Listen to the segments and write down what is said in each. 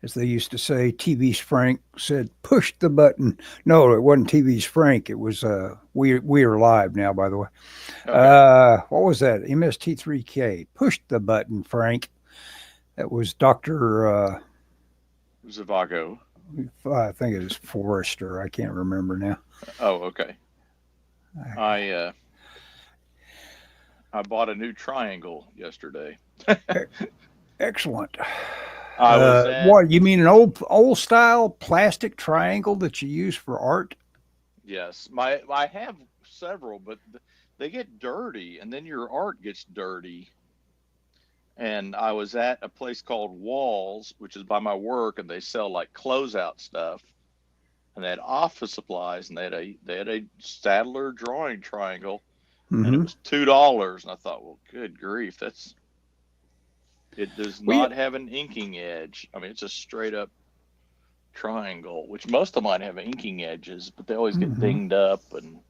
as they used to say, TV's Frank said, "Push the button." No, it wasn't TV's Frank. It was we are live now. By the way, Okay. what was that? MST3K. Push the button, Frank. That was Doctor. Zavago. I think it was Forrester. I can't remember now. Oh, okay. I uh, I bought a new triangle yesterday. Excellent. I was at What you mean an old style plastic triangle that you use for art? yes, my I have several, but they get dirty, and then your art gets dirty. And I was at a place called Walls, which is by my work, and they sell like closeout stuff. And they had office supplies, and they had a Stadler drawing triangle, and it Mm-hmm. was $2. And I thought, well, good grief, it does We not have an inking edge. I mean, it's a straight up triangle, which most of mine have inking edges, but they always get hmm dinged up, and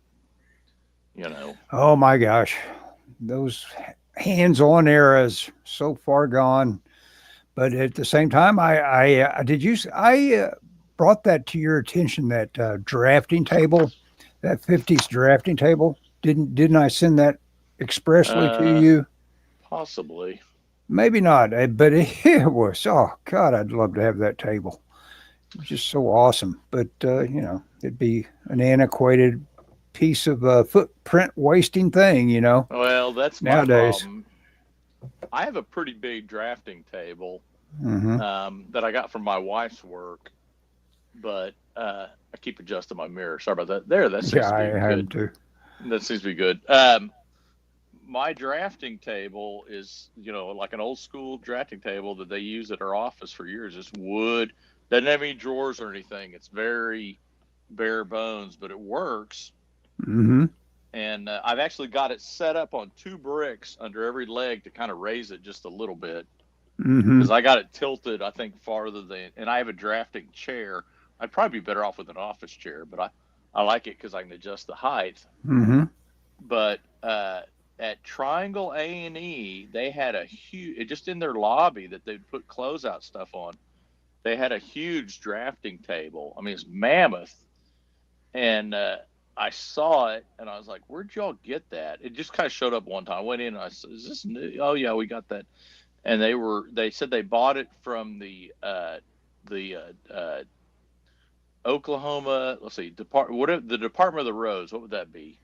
you know. Oh my gosh, those hands-on eras so far gone. But at the same time, I did you brought that to your attention that drafting table, that '50s drafting table. Didn't I send that expressly to Uh, you? Possibly. Maybe not, but it was. Oh God, I'd love to have that table. It was just so awesome. But it'd be an antiquated piece of footprint wasting thing. Well, that's my Nowadays. problem. I have a pretty big drafting table Hmm that I got from my wife's work, but I keep adjusting my mirror. Sorry about that. There, that seems Yeah, to I be had good. to. That seems to be good. My drafting table is, like an old school drafting table that they use at our office for years. It's wood, doesn't have any drawers or anything. It's very bare bones, but it works. Hmm And I've actually got it set up on two bricks under every leg to kind of raise it just a little bit hmm because I got it tilted, I think, farther than, and I have a drafting chair. I'd probably be better off with an office chair, but I like it because I can adjust the height. hmm But at Triangle A&E, they had a huge, just in their lobby that they'd put closeout stuff on. They had a huge drafting table. I mean, it's mammoth. And I saw it and I was like, where'd y'all get that? It just kind of showed up one time. I went in and I said, is this new? Oh, yeah, we got that. And they said they bought it from the Oklahoma, let's see, the Department of the Roads. What would that be?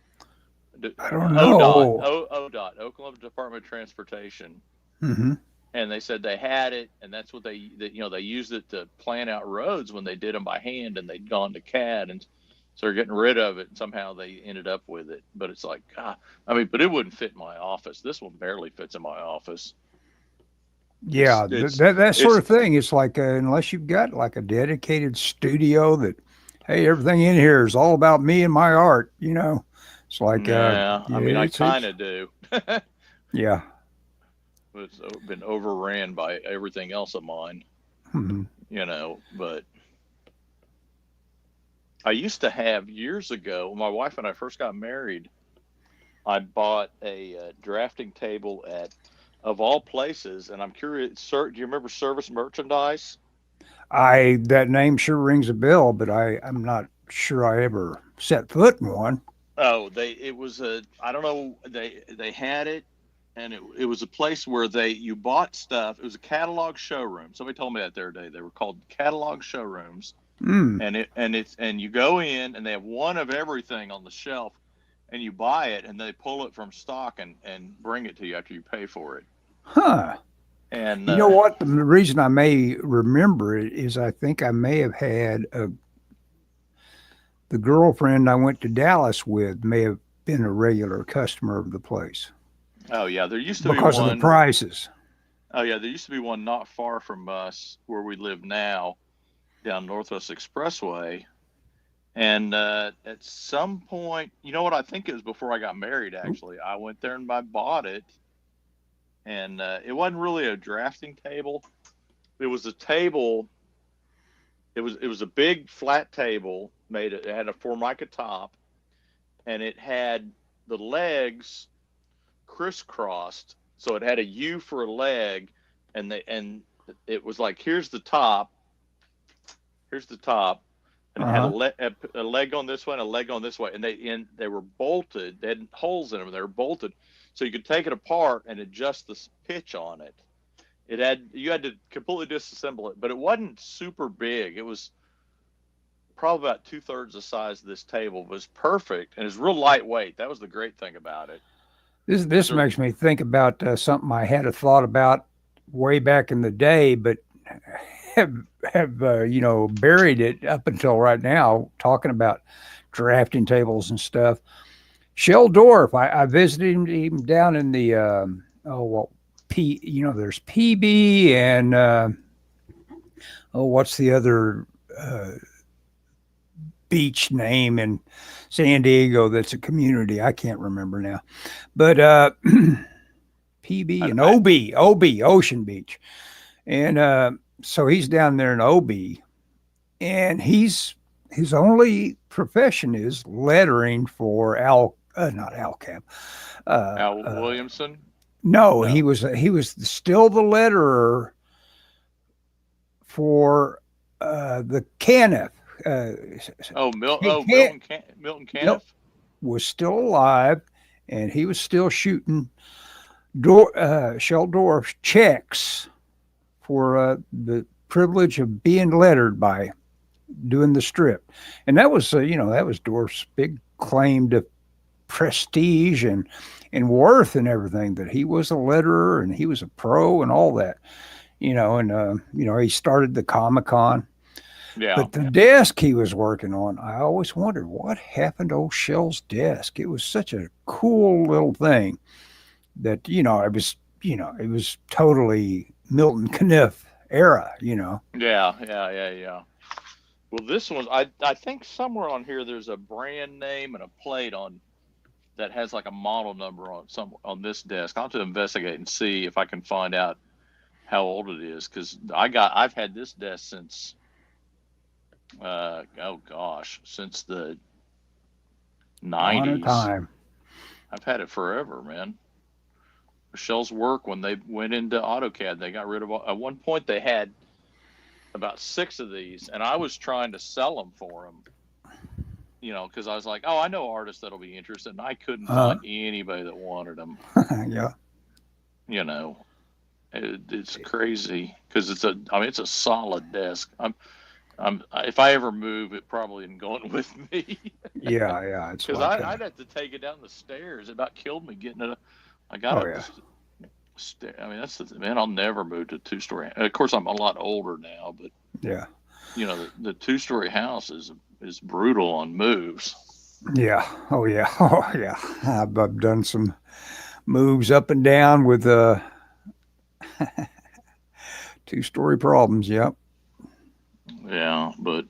I don't ODOT, know. ODOT, Oklahoma Department of Transportation. Hmm And they said they had it, and that's what they used it to plan out roads when they did them by hand, and they'd gone to CAD, and so they're getting rid of it. And somehow they ended up with it, but it's like, God, I mean, but it wouldn't fit in my office. This one barely fits in my office. It's Yeah, it's that sort it's of thing. It's like unless you've got like a dedicated studio that, hey, everything in here is all about me and my art. It's like Yeah. I yeah, mean, I kind it's of do. yeah. It's been overran by everything else of mine, hmm But I used to have years ago when my wife and I first got married. I bought a drafting table at, of all places, and I'm curious, sir, do you remember Service Merchandise? I that name sure rings a bell, but I'm not sure I ever set foot in one. Oh, it was I don't know, they had it, and it was a place where you bought stuff. It was a catalog showroom. Somebody told me that the other day. They were called catalog showrooms, Mm. and you go in and they have one of everything on the shelf, and you buy it, and they pull it from stock and bring it to you after you pay for it. Huh. And You know what? The reason I may remember it is I think I may have had the girlfriend I went to Dallas with may have been a regular customer of the place oh yeah, there used to be because of the one. prices. Oh yeah, there used to be one not far from us where we live now, down Northwest Expressway. And at some point, you know what? I think it was before I got married. Actually, I went there and I bought it, and it wasn't really a drafting table. It was a table. It was a big flat table made. It had a formica top, and it had the legs crisscrossed, so it had a U for a leg, and it was like, here's the top, Here's the top, and it had Uh-huh. a leg on this way and a leg on this way, and they were bolted. They had holes in them. They were bolted, so you could take it apart and adjust the pitch on it. You had to completely disassemble it, but it wasn't super big. It was probably about 2/3 the size of this table. It was perfect, and it was real lightweight. That was the great thing about it. This So makes me think about something I had a thought about way back in the day, but have buried it up until right now, talking about drafting tables and stuff. Shell Dorf, I visited him down in the there's PB and what's the other beach name in San Diego that's a community? I can't remember now, but PB and OB, Ocean Beach, and so he's down there in OB, and his only profession is lettering for not Al Cap. Al Williamson? No, No. he was still the letterer for the Caniff. Milton Caniff? Was still alive, and he was still shooting Shell Dorf checks for the privilege of being lettered by doing the strip, and that was that was Dorf's big claim to prestige and worth and everything, that he was a letterer and he was a pro and all that, and he started the Comic-Con. Yeah. But the desk he was working on, I always wondered what happened to old Shell's desk. It was such a cool little thing that it was totally Milton Caniff era. Yeah. Well, this one, I think somewhere on here there's a brand name and a plate on that has like a model number on this desk. I'll have to investigate and see if I can find out how old it is, because I've had this desk since since the 90s. Time. I've had it forever, man. Michelle's work, when they went into AutoCAD, they got rid of at one point they had about 6 of these, and I was trying to sell them for them, because I was like, oh, I know artists that'll be interested, and I couldn't find anybody that wanted them. Yeah. It's crazy, because it's a solid desk. If I ever move, it probably isn't going with me. Yeah, it's because like I'd have to take it down the stairs. It about killed me getting it. I got I mean, man, I'll never move to 2-story. Of course, I'm a lot older now, but yeah, the 2-story house is brutal on moves. Yeah. Oh yeah. I've done some moves up and down with 2-story problems. Yep. Yeah, but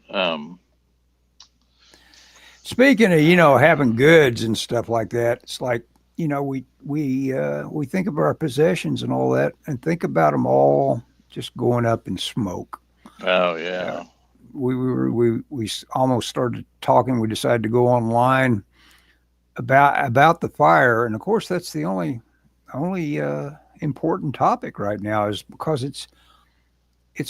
speaking of having goods and stuff like that, it's like we think of our possessions and all that, and think about them all just going up in smoke. Oh yeah. We almost started talking. We decided to go online about the fire, and of course that's the only important topic right now, is because it's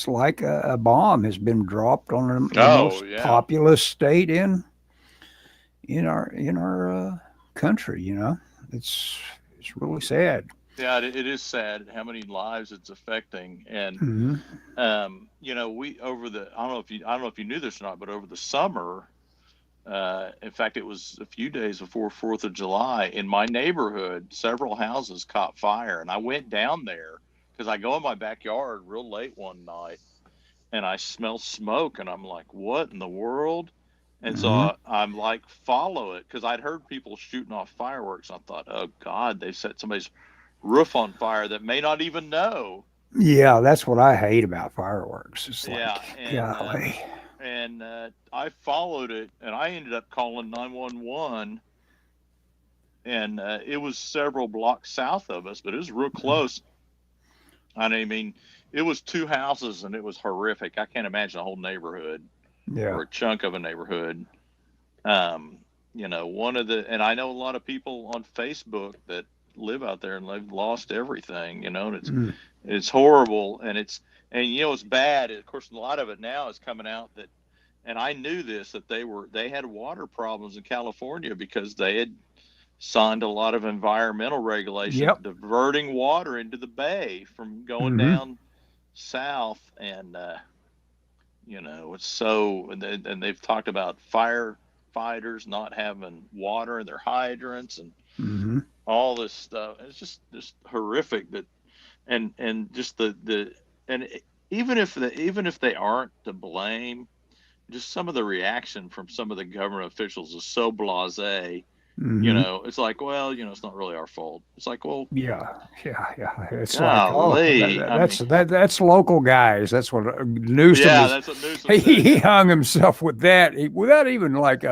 like a bomb has been dropped on the most populous state in our country. It's really sad. Yeah, it is sad how many lives it's affecting, and we I don't know if you knew this or not, but over the summer, in fact, it was a few days before 4th of July, in my neighborhood, several houses caught fire, and I went down there because I go in my backyard real late one night, and I smell smoke, and I'm like, what in the world? And so I'm like, follow it, because I'd heard people shooting off fireworks. I thought, oh God, they set somebody's roof on fire that may not even know. Yeah, that's what I hate about fireworks. It's like, golly. And I followed it, and I ended up calling 911, and it was several blocks south of us, but it was real close. I mean, it was 2 houses, and it was horrific. I can't imagine a whole neighborhood. Or a chunk of a neighborhood. And I know a lot of people on Facebook that live out there, and they've lost everything, and it's horrible, and it's bad. Of course, a lot of it now is coming out that and I knew this, that they had water problems in California because they had signed a lot of environmental regulations Yep. diverting water into the bay from going Hmm. down south. And it's so, and they've talked about firefighters not having water in their hydrants and Hmm. all this stuff. It's just horrific that, and just and even if they aren't to blame, just some of the reaction from some of the government officials is so blasé. Hmm. It's like, well, it's not really our fault. It's like, well, Yeah, yeah. It's like, oh, golly. I mean, that's local guys. That's what Newsom yeah, was. that's what Newsom said. He Yeah. hung himself with that without even like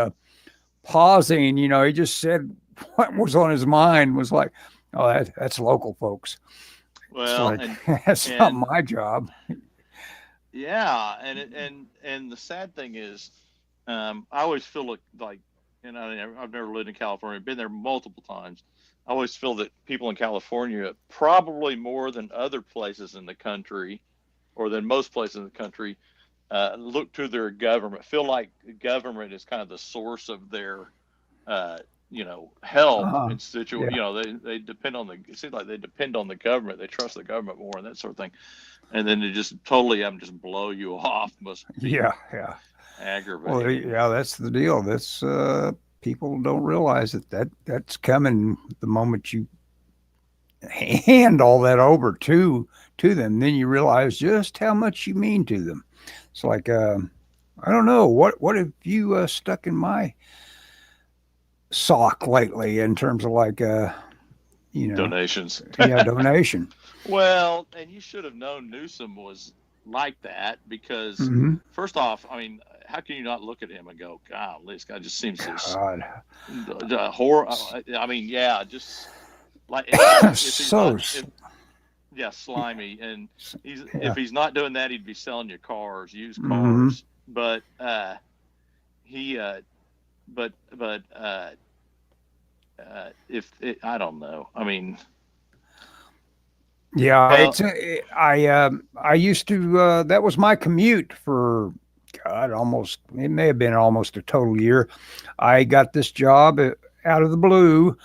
pausing. He just said what was on his mind was like, oh, that's local folks. It's Well, like that's not and my job. yeah, and the sad thing is, I always feel like, and I've never lived in California, been there multiple times. I always feel that people in California, probably more than other places in the country, or than most places in the country, look to their government, feel like the government is kind of the source of their, help Uh-huh. in situ. Yeah, They depend on it seems like they depend on the government. They trust the government more and that sort of thing. And then to just totally have them just blow you off must be yeah. Well, aggravating. yeah, that's the deal. That's people don't realize that's coming the moment you hand all that over to them. Then you realize just how much you mean to them. It's like I don't know what have you stuck in my sock lately in terms of like you know Donations. yeah, donation. Well, and you should have known Newsom was like that because, Hmm. first off, I mean, how can you not look at him and go, God, this guy just seems so God, horror. I mean, yeah, just like if he's so not, if yeah, slimy, and if yeah. he's not doing that, he'd be selling you cars, used Hmm. cars. But he, but if it, I don't know. I mean, Yeah, well, I used to that was my commute for God, almost it may have been almost a total year. I got this job out of the blue.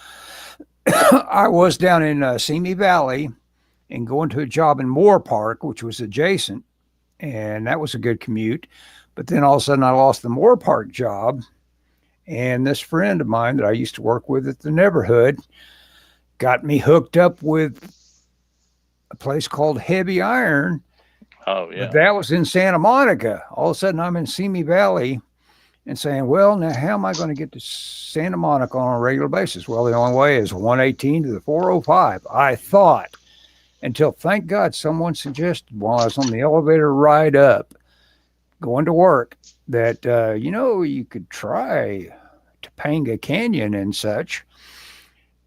I was down in Simi Valley and going to a job in Moore Park, which was adjacent, and that was a good commute. But then all of a sudden, I lost the Moore Park job, and this friend of mine that I used to work with at the neighborhood got me hooked up with a place called Heavy Iron, oh but yeah, that was in Santa Monica. All of a sudden, I'm in Simi Valley and saying, well, now how am I going to get to Santa Monica on a regular basis? Well, the only way is 118 to the 405. I thought, until thank God someone suggested while I was on the elevator ride up, going to work, that, you could try Topanga Canyon and such.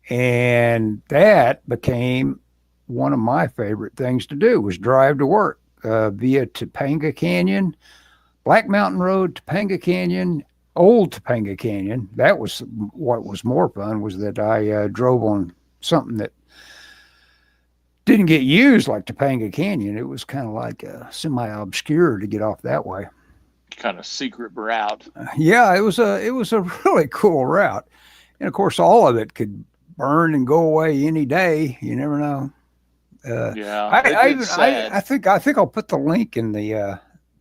And that became one of my favorite things to do was drive to work via Topanga Canyon, Black Mountain Road, Topanga Canyon, Old Topanga Canyon. That was what was more fun was that I drove on something that didn't get used like Topanga Canyon. It was kind of like semi-obscure to get off that way. kind of secret route. Yeah, it was a really cool route, and of course all of it could burn and go away any day. You never know. Uh, Yeah, I it's even I sad. think I'll put the link in the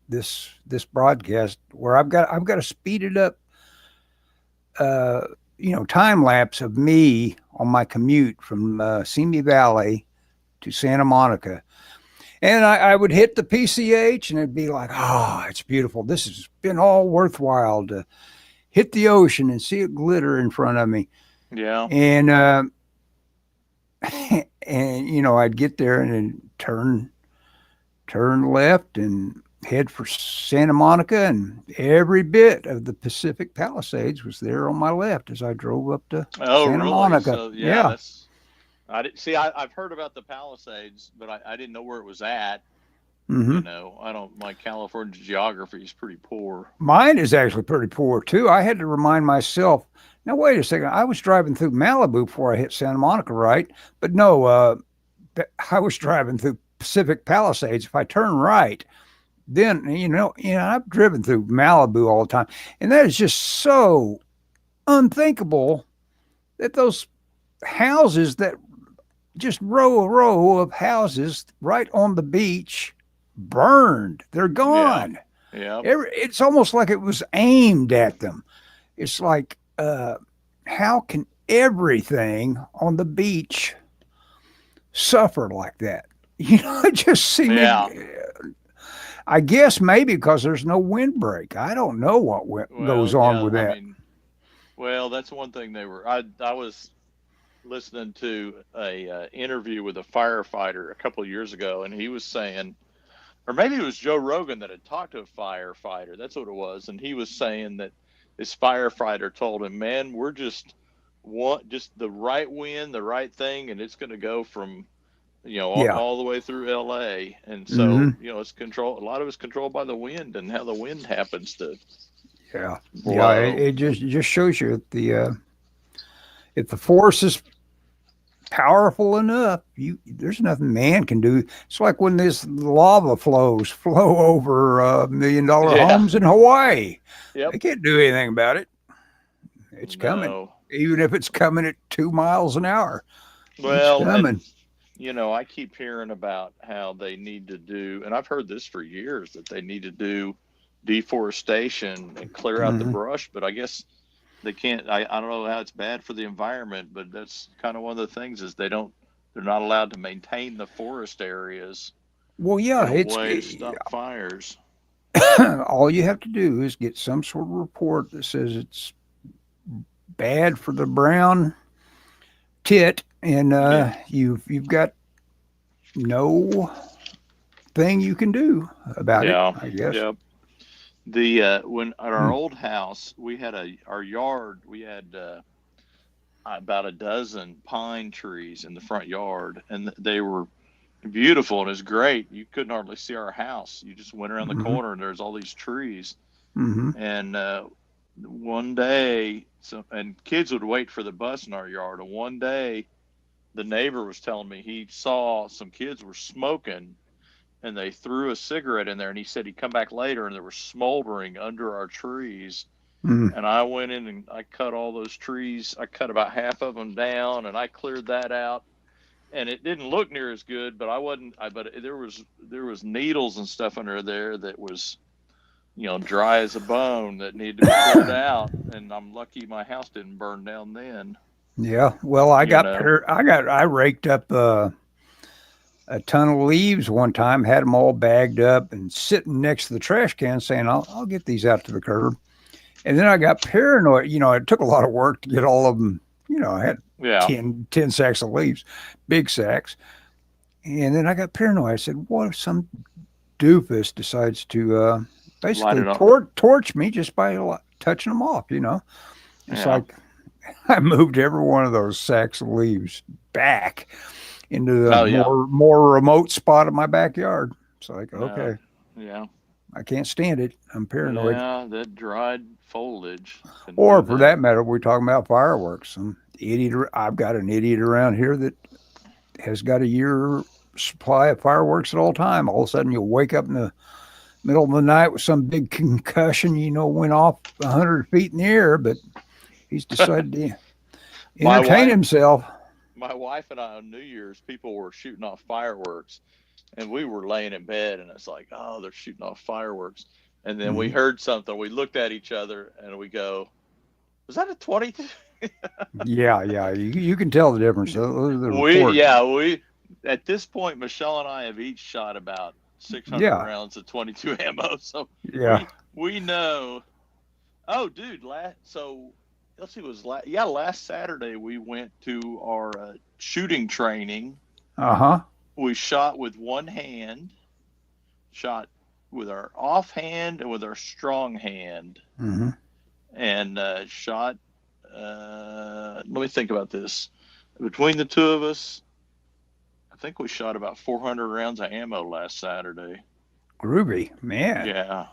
this broadcast where I've got to speed it up. Uh, time lapse of me on my commute from Simi Valley to Santa Monica, and I would hit the PCH and it'd be like, oh, it's beautiful. This has been all worthwhile to hit the ocean and see it glitter in front of me, Yeah. and and I'd get there and then turn left and head for Santa Monica, and every bit of the Pacific Palisades was there on my left as I drove up to Oh, Santa really? Monica. So yeah, Yeah. that's I didn't see. I've heard about the Palisades, but I didn't know where it was at. Hmm. I don't. My California geography is pretty poor. Mine is actually pretty poor too. I had to remind myself. Now wait a second. I was driving through Malibu before I hit Santa Monica, right? But no, I was driving through Pacific Palisades. If I turn right, then I've driven through Malibu all the time, and that is just so unthinkable that those houses that just row of houses right on the beach burned. They're gone. Yeah. It's almost like it was aimed at them. It's like, how can everything on the beach suffer like that? It just seemed. Yeah. I guess maybe because there's no windbreak. I don't know what goes on with that. Well, that's one thing I was listening to a interview with a firefighter a couple of years ago, and he was saying, or maybe it was Joe Rogan that had talked to a firefighter. That's what it was. And he was saying that this firefighter told him, man, we're just the right wind, the right thing. And it's going to go from, all the way through LA. And so, it's controlled. A lot of it's controlled by the wind and how the wind happens to. Yeah. blow. Yeah. It just shows you if the force is powerful enough, there's nothing man can do. It's like when this lava flow over $1 million homes in Hawaii. Yep. They can't do anything about it. It's coming, even if it's coming at 2 miles an hour. Well, it's coming. I keep hearing about how they need to do, and I've heard this for years, that they need to do deforestation and clear out the brush, but I guess they can't. I don't know how it's bad for the environment, but that's kind of one of the things is they're not allowed to maintain the forest areas. Well, yeah, it's a way to stop fires. All you have to do is get some sort of report that says it's bad for the brown tit, and you've got no thing you can do about it, I guess. Yeah. When at our old house, we had our yard, we had about a dozen pine trees in the front yard, and they were beautiful, and it was great. You couldn't hardly see our house. You just went around the corner and there's all these trees. And one day, and kids would wait for the bus in our yard, and one day the neighbor was telling me he saw some kids were smoking, and they threw a cigarette in there, and he said he'd come back later and they were smoldering under our trees. And I went in and I cut all those trees. I cut about half of them down, and I cleared that out, and it didn't look near as good, but but there was needles and stuff under there that was, dry as a bone that needed to be cleared out. And I'm lucky my house didn't burn down then. Yeah. Well, I raked up, a ton of leaves one time, had them all bagged up and sitting next to the trash can saying, I'll get these out to the curb. And then I got paranoid. It took a lot of work to get all of them. I had 10 sacks of leaves, big sacks. And then I got paranoid. I said, what if some doofus decides to basically torch me just by touching them off, It's like I moved every one of those sacks of leaves back into the more remote spot of my backyard. It's like, okay. Yeah. I can't stand it. I'm paranoid. Yeah, that dried foliage. Or for that matter, we're talking about fireworks. I've got an idiot around here that has got a year supply of fireworks at all time. All of a sudden you'll wake up in the middle of the night with some big concussion, went off 100 feet in the air, but he's decided to entertain himself. My wife and I on New Year's, people were shooting off fireworks, and we were laying in bed, and it's like, oh, they're shooting off fireworks. And then we heard something. We looked at each other, and we go, was that a 22? Yeah. You can tell the difference. We at this point, Michelle and I have each shot about 600 rounds of 22 ammo. So we know. Oh, dude. So let's see. Last Saturday we went to our shooting training. We shot with one hand, shot with our off hand and with our strong hand, and shot. Let me think about this. Between the two of us, I think we shot about 400 rounds of ammo last Saturday. Groovy, man. Yeah.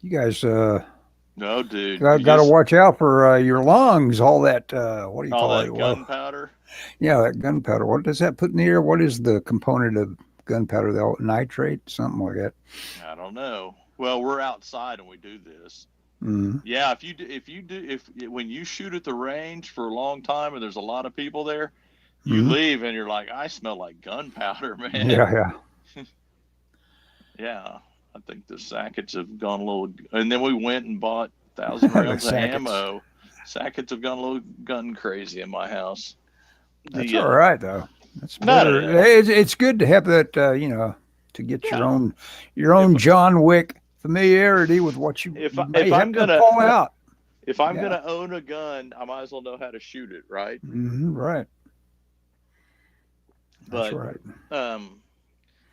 You guys, no, dude. Got to watch out for your lungs. All that, what do you call it? Gunpowder. Yeah, that gunpowder. What does that put in the air? What is the component of gunpowder, nitrate, something like that. I don't know. Well, we're outside and we do this. Mm-hmm. Yeah, if when you shoot at the range for a long time and there's a lot of people there, you leave and you're like, I smell like gunpowder, man. Yeah. Yeah, I think the sackets have gone a little, and then we went and bought 1,000 rounds of ammo. Sackets have gone a little gun crazy in my house. That's all right though. That's No, better. no. It's good to have that, to get your own John Wick familiarity with what you if may I'm have gonna to pull out. If I'm gonna own a gun, I might as well know how to shoot it, right? Right. That's But, right.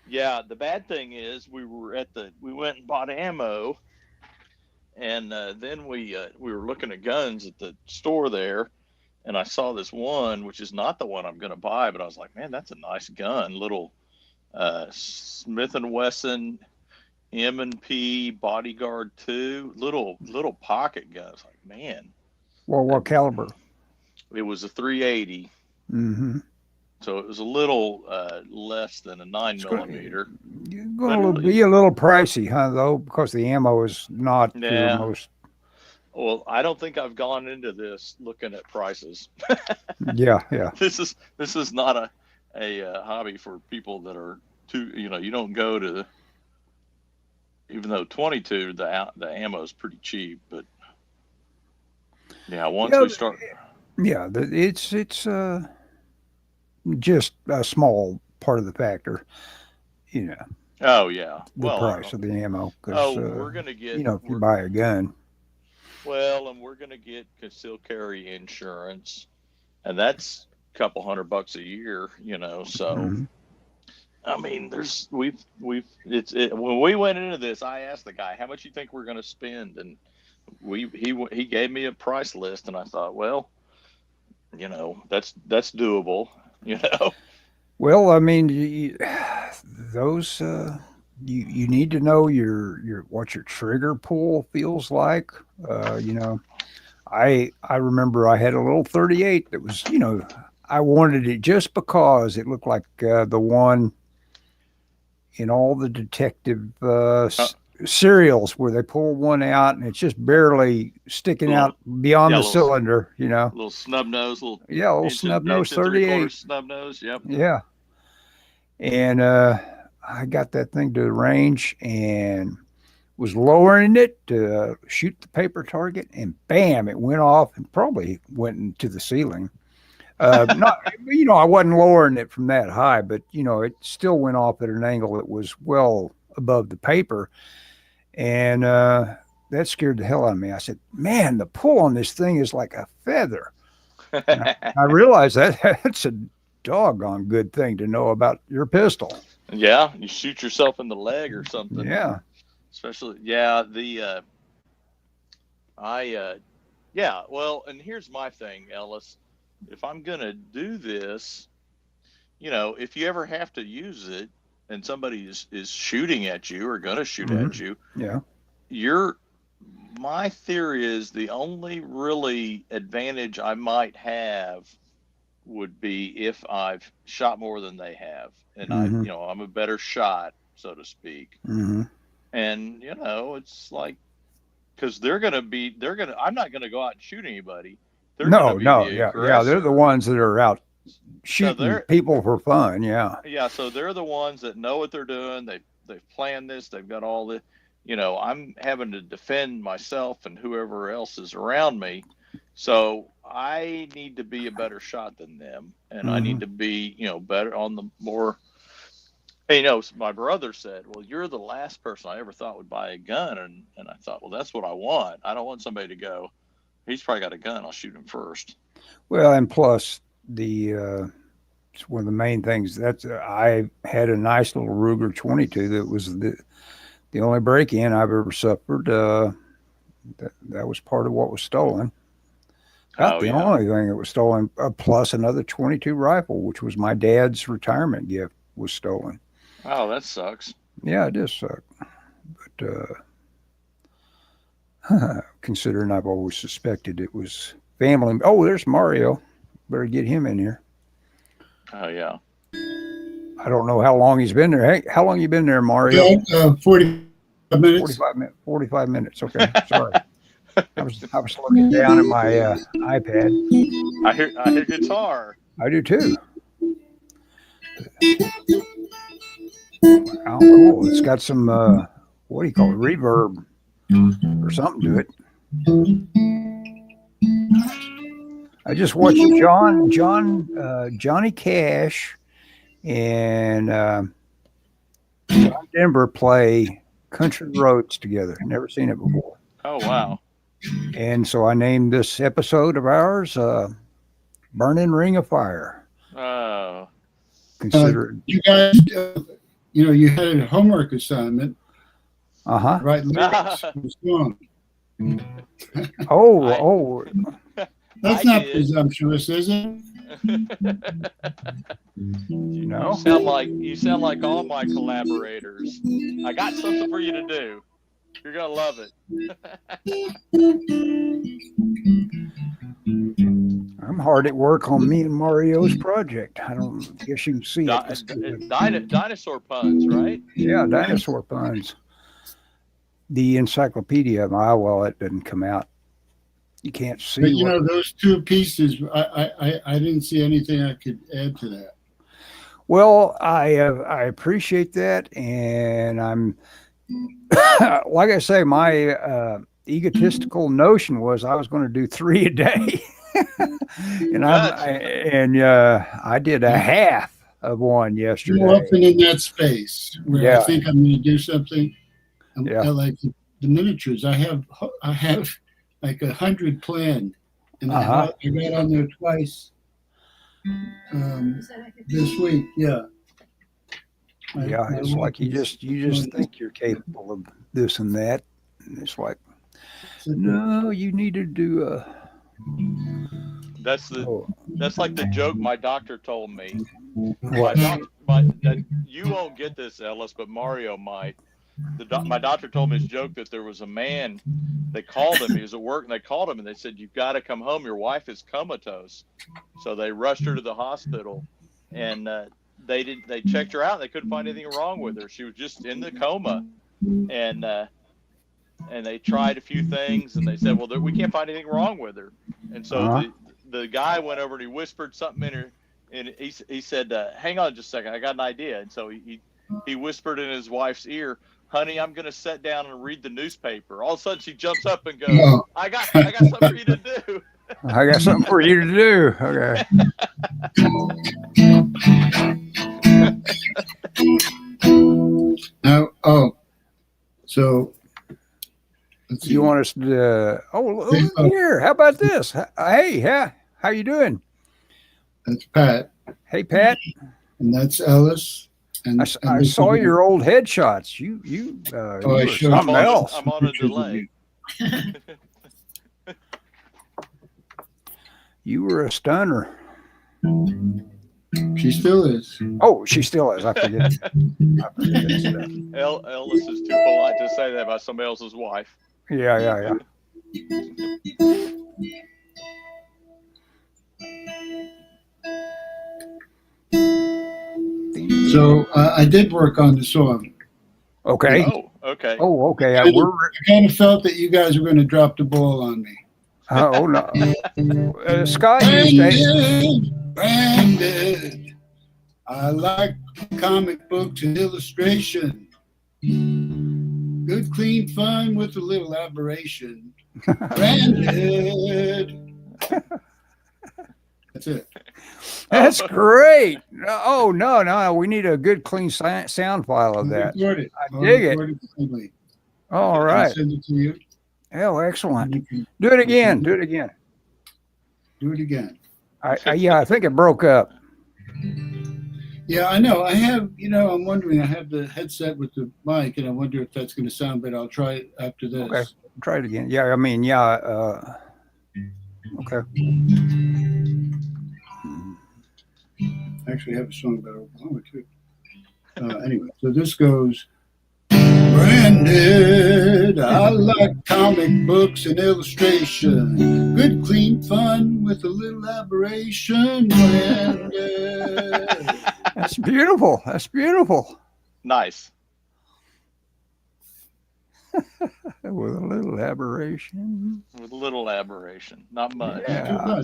Yeah, the bad thing is we went and bought ammo, and then we were looking at guns at the store there, and I saw this one, which is not the one I'm going to buy, but I was like, man, that's a nice gun, little Smith and Wesson M&P Bodyguard 2, little pocket gun. I was like, man. Well, what caliber? It was a 380. Mm-hmm. So it was a little less than a 9mm. It's going to be a little pricey, huh? Though, because the ammo is not the most. Well, I don't think I've gone into this looking at prices. Yeah. This is not a hobby for people that are too. You don't go to. Even though 22, the ammo is pretty cheap, but yeah, once we start. Yeah, it's just a small part of the factor, Oh yeah, the price of the ammo. We're gonna get. If you buy a gun. Well, and we're gonna get concealed carry insurance, and that's a couple $100 a year. So. Mm-hmm. I mean, when we went into this, I asked the guy, how much you think we're going to spend? And he gave me a price list, and I thought, well, that's doable, Well, I mean, those, you need to know what your trigger pull feels like. I remember I had a little 38 that was, I wanted it just because it looked like the one in all the detective serials where they pull one out and it's just barely sticking out beyond the cylinder, Little snub nose, little snub nose 38. Snub nose, yep. Yeah. And I got that thing to the range and was lowering it to shoot the paper target, and bam, it went off and probably went into the ceiling. I wasn't lowering it from that high, but it still went off at an angle that was well above the paper, and that scared the hell out of me. I said, "Man, the pull on this thing is like a feather." I realized that's a doggone good thing to know about your pistol. Yeah, you shoot yourself in the leg or something. Yeah, especially Well, and here's my thing, Ellis. If I'm going to do this, if you ever have to use it and somebody is shooting at you or going to shoot at you, my theory is the only really advantage I might have would be if I've shot more than they have. And I'm a better shot, so to speak. Mm-hmm. And, it's like, because I'm not going to go out and shoot anybody. No, they're the ones that are out shooting people for fun. Yeah, so they're the ones that know what they're doing. They've planned this. They've got all the, I'm having to defend myself and whoever else is around me. So I need to be a better shot than them, and I need to be, better on the more. My brother said, "Well, you're the last person I ever thought would buy a gun," and I thought, well, that's what I want. I don't want somebody to go, he's probably got a gun, I'll shoot him first. Well, and plus it's one of the main things. I had a nice little Ruger 22 that was the only break-in I've ever suffered. That was part of what was stolen. About the only thing that was stolen, plus another 22 rifle, which was my dad's retirement gift, was stolen. Oh, that sucks. Yeah, it does suck. But considering I've always suspected it was family. Oh, there's Mario. Better get him in here. Oh, yeah. I don't know how long he's been there. Hey, how long you been there, Mario? 45 minutes. 45 minutes. Okay, sorry. I was looking down at my iPad. I hear guitar. I do too. Oh, cool! It's got some what do you call it? Reverb or something to it. I just watched Johnny Cash and John Denver play Country Roads together. Never seen it before. Oh wow! And so I named this episode of ours "Burning Ring of Fire." Oh, Consider you guys, you had a homework assignment. Right, lyrics for the song. Oh, That's not presumptuous, is it? you know. You sound like all my collaborators. I got something for you to do. You're gonna love it. I'm hard at work on me and Mario's project. I don't guess you can see it. Dinosaur puns, right? Yeah, dinosaur puns. The encyclopedia, well, it didn't come out. You can't see. But those two pieces, I didn't see anything I could add to that. Well, I appreciate that, and I'm like I say, my egotistical notion was I was going to do 3 a day, and I did a half of one yesterday. You're often in that space where I think I'm going to do something. I like the miniatures. I have like 100 planned, and I got on there twice this week. Yeah. It's like you just think you're capable of this and that, and it's like, no, you need to do a. That's like the joke my doctor told me. What? You won't get this, Ellis, but Mario might. My doctor told me his joke that there was a man. They called him. He was at work, and they called him, and they said, "You've got to come home. Your wife is comatose." So they rushed her to the hospital, and they checked her out. They couldn't find anything wrong with her. She was just in the coma, and they tried a few things, and they said, "Well, we can't find anything wrong with her." And so the guy went over and he whispered something in her, and he said, "Hang on just a second, I got an idea." And so he whispered in his wife's ear, "Honey, I'm going to sit down and read the newspaper." All of a sudden, she jumps up and goes, "I got something for you to do." I got something for you to do. Okay. Now, so you want us to? Look here. How about this? Hey, how you doing? That's Pat. Hey, Pat. And that's Ellis. And I saw your old headshots. You were something else. I'm on a delay. You were a stunner. She still is. Oh, she still is. I forget that stuff. Ellis is too polite to say that about somebody else's wife. Yeah. So I did work on the song. Okay. Oh, okay. Oh, okay. I kind of felt that you guys were going to drop the ball on me. Oh no, Scott, branded. I like comic books and illustration. Good, clean fun with a little aberration. Branded. That's it. That's great. Oh no, we need a good, clean sound file of that. I dig it. All right. Send it to you. Oh, excellent. Do it again. Do it again. I think it broke up. Yeah, I know. I have, I'm wondering, I have the headset with the mic, and I wonder if that's going to sound better. I'll try it after this. Okay, try it again. Yeah, okay. I actually have a song about Oklahoma, too. Anyway, so this goes, branded, I I like comic books and illustration. Good, clean fun with a little aberration. And, That's beautiful. That's beautiful. Nice. With a little aberration. With a little aberration. Not much. Yeah.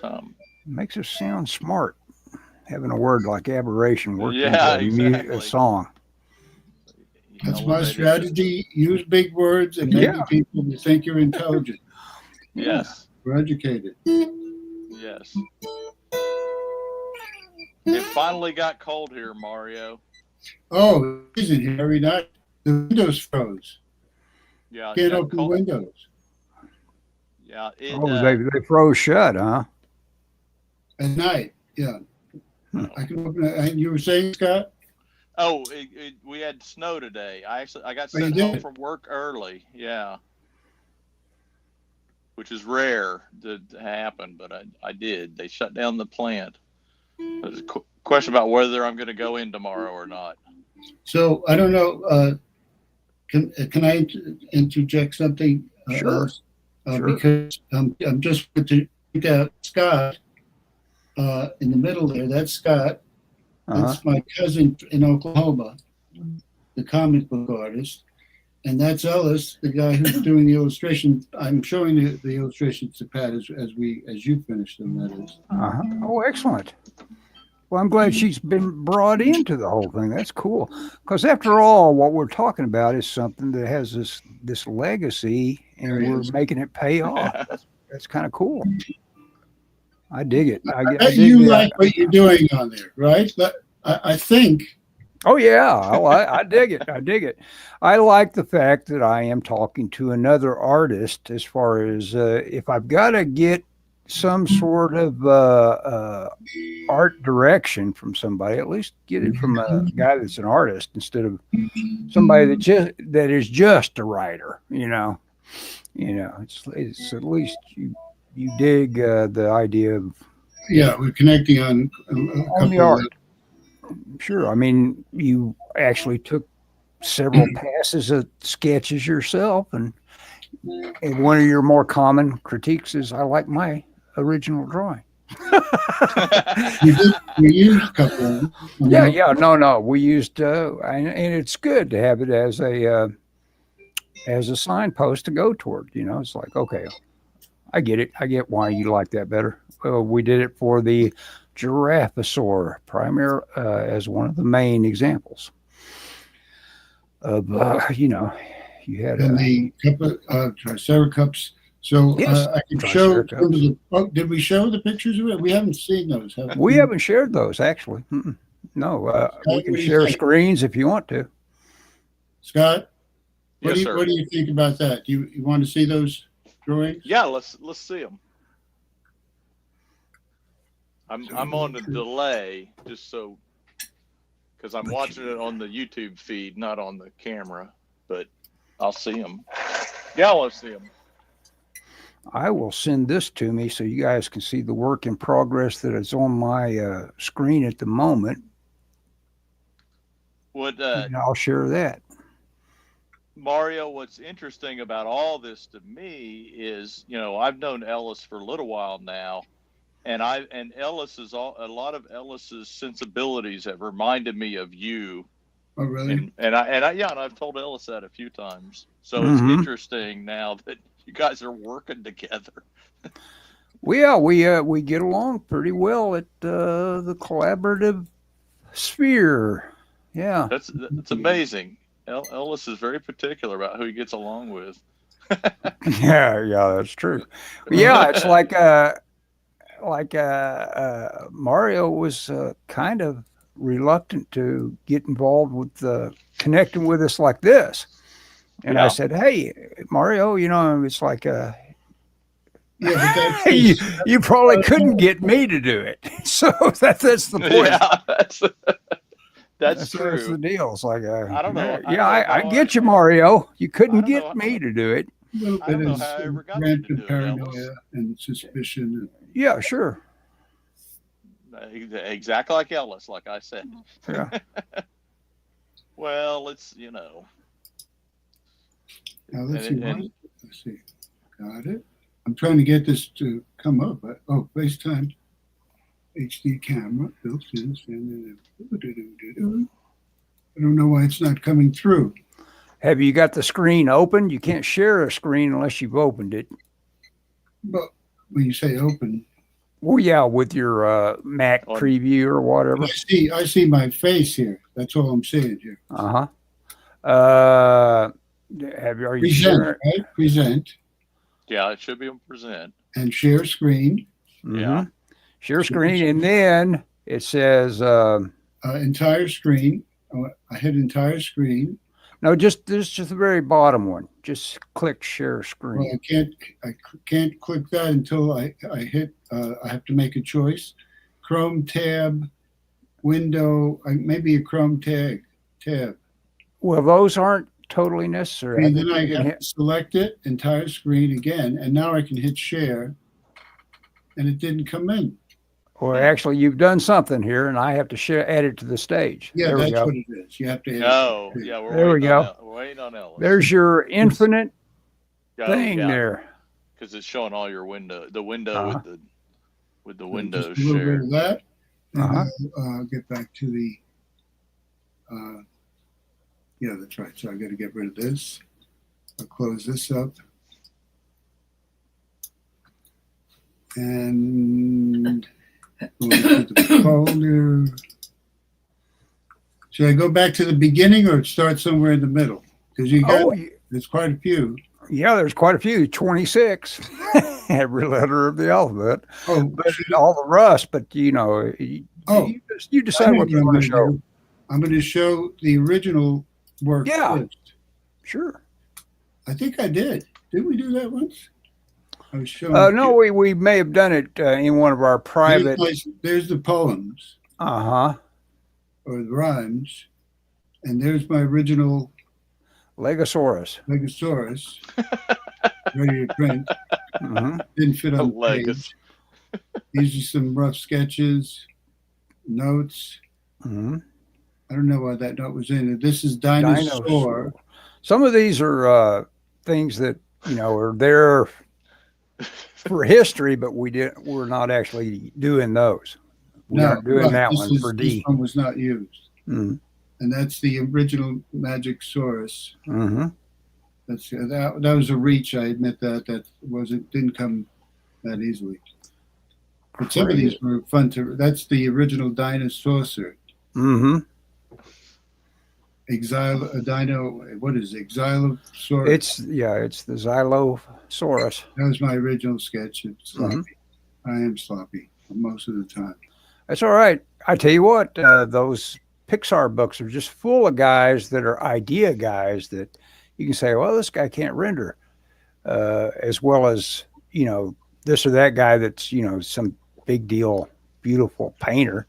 Some. Makes us sound smart. Having a word like aberration work Yeah, into exactly. a song. that's my strategy. Use big words and make people think you're intelligent. Yes. We're educated. Yes. It finally got cold here, Mario. Oh, it's in here every night. The windows froze. Yeah. Can't open the windows. Yeah. They froze shut, huh? At night, yeah. I can open it. And you were saying, Scott? Oh, we had snow today. I got sent home from work early. Yeah. Which is rare to happen, but I did. They shut down the plant. There's a question about whether I'm going to go in tomorrow or not. So I don't know. Can I interject something? Sure. Sure. Because I'm just going to point out Scott in the middle there. That's Scott. That's my cousin in Oklahoma, the comic book artist. And that's Ellis, the guy who's doing the illustration. I'm showing the illustrations to Pat as you finish them, that is. Oh, excellent. Well, I'm glad she's been brought into the whole thing. That's cool. Because after all, what we're talking about is something that has this legacy, and we're making it pay off. That's kind of cool. I dig it. I dig you like what you're doing on there, right? But I think. Oh, yeah. I dig it. I dig it. I like the fact that I am talking to another artist as far as if I've got to get some sort of art direction from somebody, at least get it from a guy that's an artist instead of somebody that is just a writer. It's at least you dig the idea of we're connecting on the art. Sure. I mean, you actually took several passes at sketches yourself, and one of your more common critiques is, I like my original drawing. We used a couple of them. No. We used, and it's good to have it as a signpost to go toward. It's like, okay, I get it. I get why you like that better. We did it for the Giraffosaur primary as one of the main examples of you had the Triceratops. So I can show. Did we show the pictures of it? We haven't seen those. We haven't shared those actually. No, we can share screens if you want to. Scott, what Yes, do you think about that? You want to see those drawings? Yeah, let's see them. I'm on a delay just so because I'm watching it on the YouTube feed, not on the camera, but I'll see them. Yeah, let's see them. I will send this to me so you guys can see the work in progress that is on my screen at the moment. And I'll share that. Mario, what's interesting about all this to me is, I've known Ellis for a little while now, and Ellis is a lot of Ellis's sensibilities have reminded me of you. Oh, really? And I've told Ellis that a few times. So it's interesting now that you guys are working together. We get along pretty well at the collaborative sphere. Yeah, that's amazing. Ellis is very particular about who he gets along with. yeah, that's true. Yeah, it's like Mario was kind of reluctant to get involved with connecting with us like this. And I said, hey, Mario, it's like you probably couldn't get me to do it. So that's the point. Yeah, that's true. That's the deal. It's like, I don't know. I get you, Mario. You couldn't get me to do it. A little bit of random paranoia and suspicion. Yeah, sure. Exactly like Ellis, like I said. Yeah. Well, it's Now let's see. Let's see. Got it. I'm trying to get this to come up. Oh, FaceTime HD camera built in. I don't know why it's not coming through. Have you got the screen open? You can't share a screen unless you've opened it. But when you say open, well, yeah, with your Mac preview or whatever. I see my face here. That's all I'm saying here. Are you present, sure? right? Present. Yeah, it should be on present. And share screen. Yeah. Share screen, and then it says entire screen. I hit entire screen. No, just the very bottom one. Just click share screen. Well, I can't click that until I hit. I have to make a choice. Chrome tab, window, maybe a Chrome tab. Well, those aren't totally necessary. And then I have to select it, entire screen again, and now I can hit share, and it didn't come in. Or actually, you've done something here, and I have to add it to the stage. Yeah, that's what it is. You have to hit it. Yeah, we're waiting on Ellis. There's your infinite thing there. Because it's showing all your the window with the window just a little bit of that. And I'll get back to the yeah, that's right. So I got to get rid of this. I'll close this up. And go to the folder. Should I go back to the beginning or start somewhere in the middle? Because there's quite a few. Yeah, there's quite a few. 26. Every letter of the alphabet. Oh, but all the rest. But you decide what you want to show. I'm going to show the original work. Yeah, first. Sure. I think I did. Did we do that once? I was showing. No, we may have done it in one of our private. There's the poems. Or the rhymes, and there's my original Legosaurus. Ready to print. Didn't fit on the page. These are some rough sketches, notes. I don't know why that note was in it. This is dinosaur. Some of these are things that are there for history, but we're not actually doing those. We're not doing that one for D. This one was not used. And that's the original Magicsaurus. That's that was a reach. I admit that didn't come that easily. But some of these were fun to. That's the original Dinosaur. What is it? Xylosaurus? It's the Xylosaurus. That was my original sketch. It's sloppy. I am sloppy most of the time. That's all right. I tell you what, those Pixar books are just full of guys that are idea guys that you can say, well, this guy can't render, as well as this or that guy that's some big deal, beautiful painter.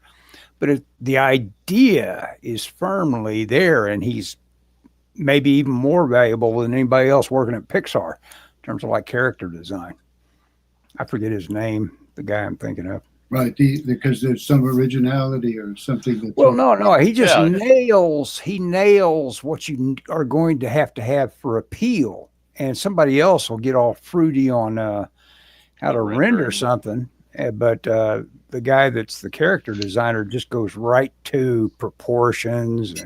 But the idea is firmly there, and he's maybe even more valuable than anybody else working at Pixar in terms of like character design. I forget his name, the guy I'm thinking of. Right, because there's some originality or something. That's no, he just nails what you are going to have for appeal, and somebody else will get all fruity on how to render something. But the guy that's the character designer just goes right to proportions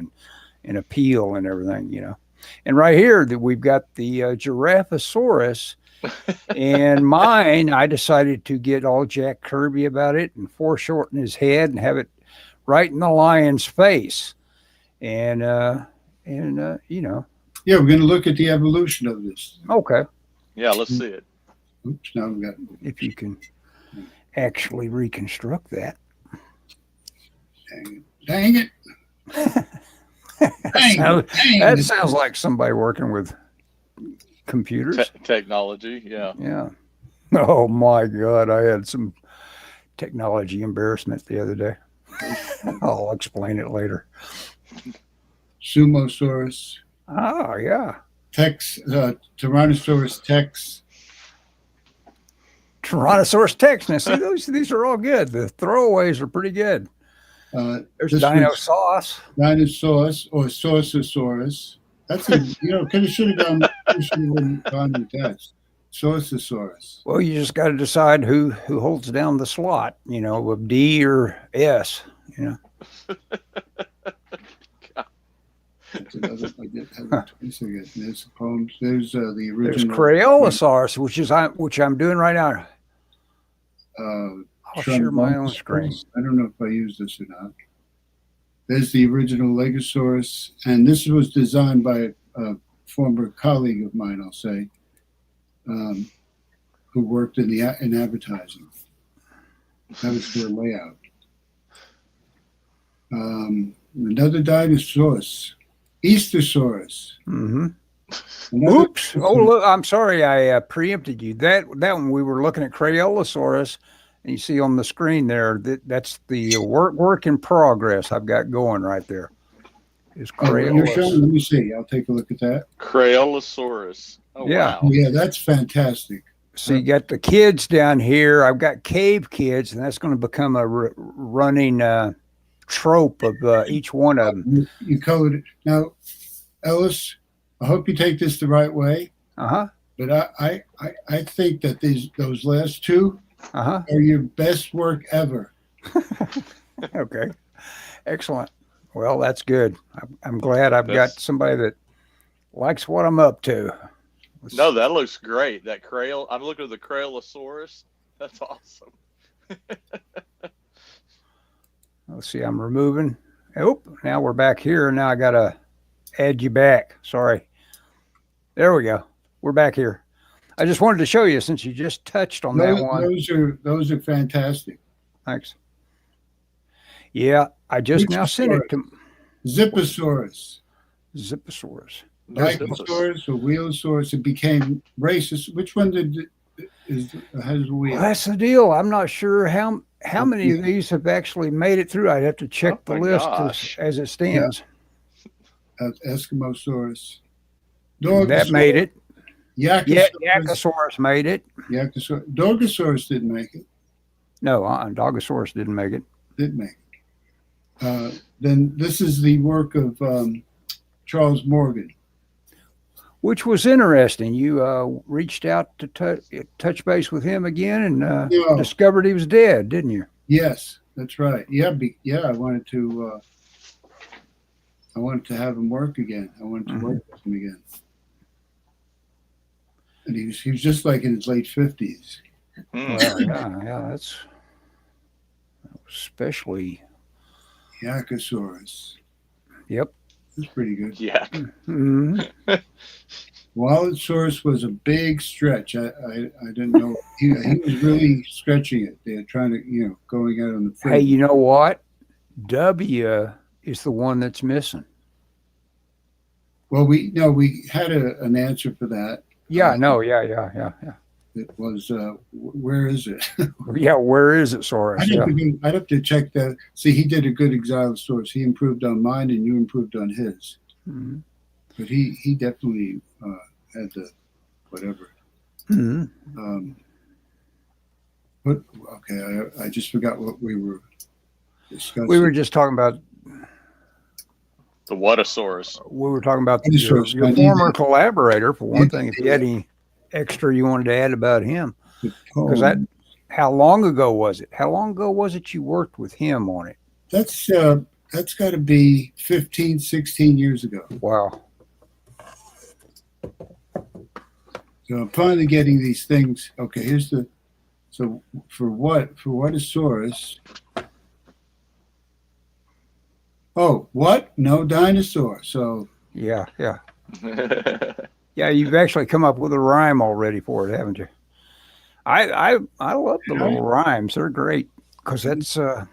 and appeal and everything, And right here that we've got the Giraffosaurus. And mine, I decided to get all Jack Kirby about it and foreshorten his head and have it right in the lion's face. And Yeah, we're going to look at the evolution of this. Okay. Yeah, let's see it. Oops, now we've got. If you can actually reconstruct that. Dang it. That sounds like somebody working with computers. Technology, yeah. Yeah. Oh, my God. I had some technology embarrassment the other day. I'll explain it later. Sumosaurus. Oh, yeah. Tyrannosaurus Tex. Tyrannosaurus Tex. Now, see, these are all good. The throwaways are pretty good. There's Dinosaurus. Dinosaurus or Saucersaurus. That's should have gone should have gone with that. Saurosaurus. Well, you just got to decide who holds down the slot, of D or S, That's another. I get twice again. There's the poems. There's the original. There's Crayosaurus, which I'm doing right now. I'll share my own screen. I don't know if I use this or not. There's the original Legosaurus, and this was designed by a former colleague of mine, I'll say, who worked in advertising. That was their layout. Another Dinosaurus, Eastersaurus. Mm-hmm. Oops! Oh, look! I'm sorry, I preempted you. That one we were looking at Crayosaurus, and you see on the screen there that's the work in progress I've got going right there. Is Crayosaurus? Let me see. I'll take a look at that. Crayosaurus. Oh, yeah, wow. Yeah, that's fantastic. So you got the kids down here. I've got cave kids, and that's going to become a running trope of each one of them. You colored it. Now, Ellis, I hope you take this the right way. Uh-huh. But I think that those last two are your best work ever. Okay. Excellent. Well, that's good. I'm glad I've got somebody that likes what I'm up to. No, that looks great. That I'm looking at the Crayosaurus. That's awesome. Let's see, I'm removing. Oh, now we're back here. Now I got to add you back. Sorry. There we go. We're back here. I just wanted to show you since you just touched on that one. Those are fantastic. Thanks. Yeah, I just now sent it to Zipposaurus. Zipposaurus. Dinosaurus or Wheelosaurus. It became racist. Which one has a wheel? Well, that's the deal. I'm not sure how many of these have actually made it through. I'd have to check the list as it stands. Yeah. Eskimosaurus. That made it. Yakosaurus made it. Dogosaurus didn't make it. No, Dogosaurus didn't make it. Didn't make it. Then this is the work of Charles Morgan. Which was interesting. You reached out to touch base with him again and discovered he was dead, didn't you? Yes, that's right. Yeah, I wanted to have him work again. I wanted to work with him again. And he was just like in his late 50s. Well, yeah, that's especially Yakosaurus. Yep. That's pretty good. Yeah. Mm-hmm. Wallosaurus was a big stretch. I didn't know. He was really stretching it. They're trying to, going out on the front. Hey, you know what? W is the one that's missing. Well, we had an answer for that. Yeah, no, yeah. It was, where is it? Yeah, where is it, Saurus? I'd have to check that. See, he did a good Exosaurus. He improved on mine, and you improved on his. Mm-hmm. But he definitely had the whatever. Mm-hmm. But okay, I just forgot what we were discussing. We were just talking about the Whatasaurus. We were talking about your former collaborator, for one thing. If you had any extra you wanted to add about him, because how long ago was it? How long ago was it you worked with him on it? That's got to be 15, 16 years ago. Wow. So I'm finally getting these things. Okay, so for Whatasaurus. Oh, what? No dinosaur. So yeah. Yeah, you've actually come up with a rhyme already for it, haven't you? I love the little rhymes. They're great because that's rhyme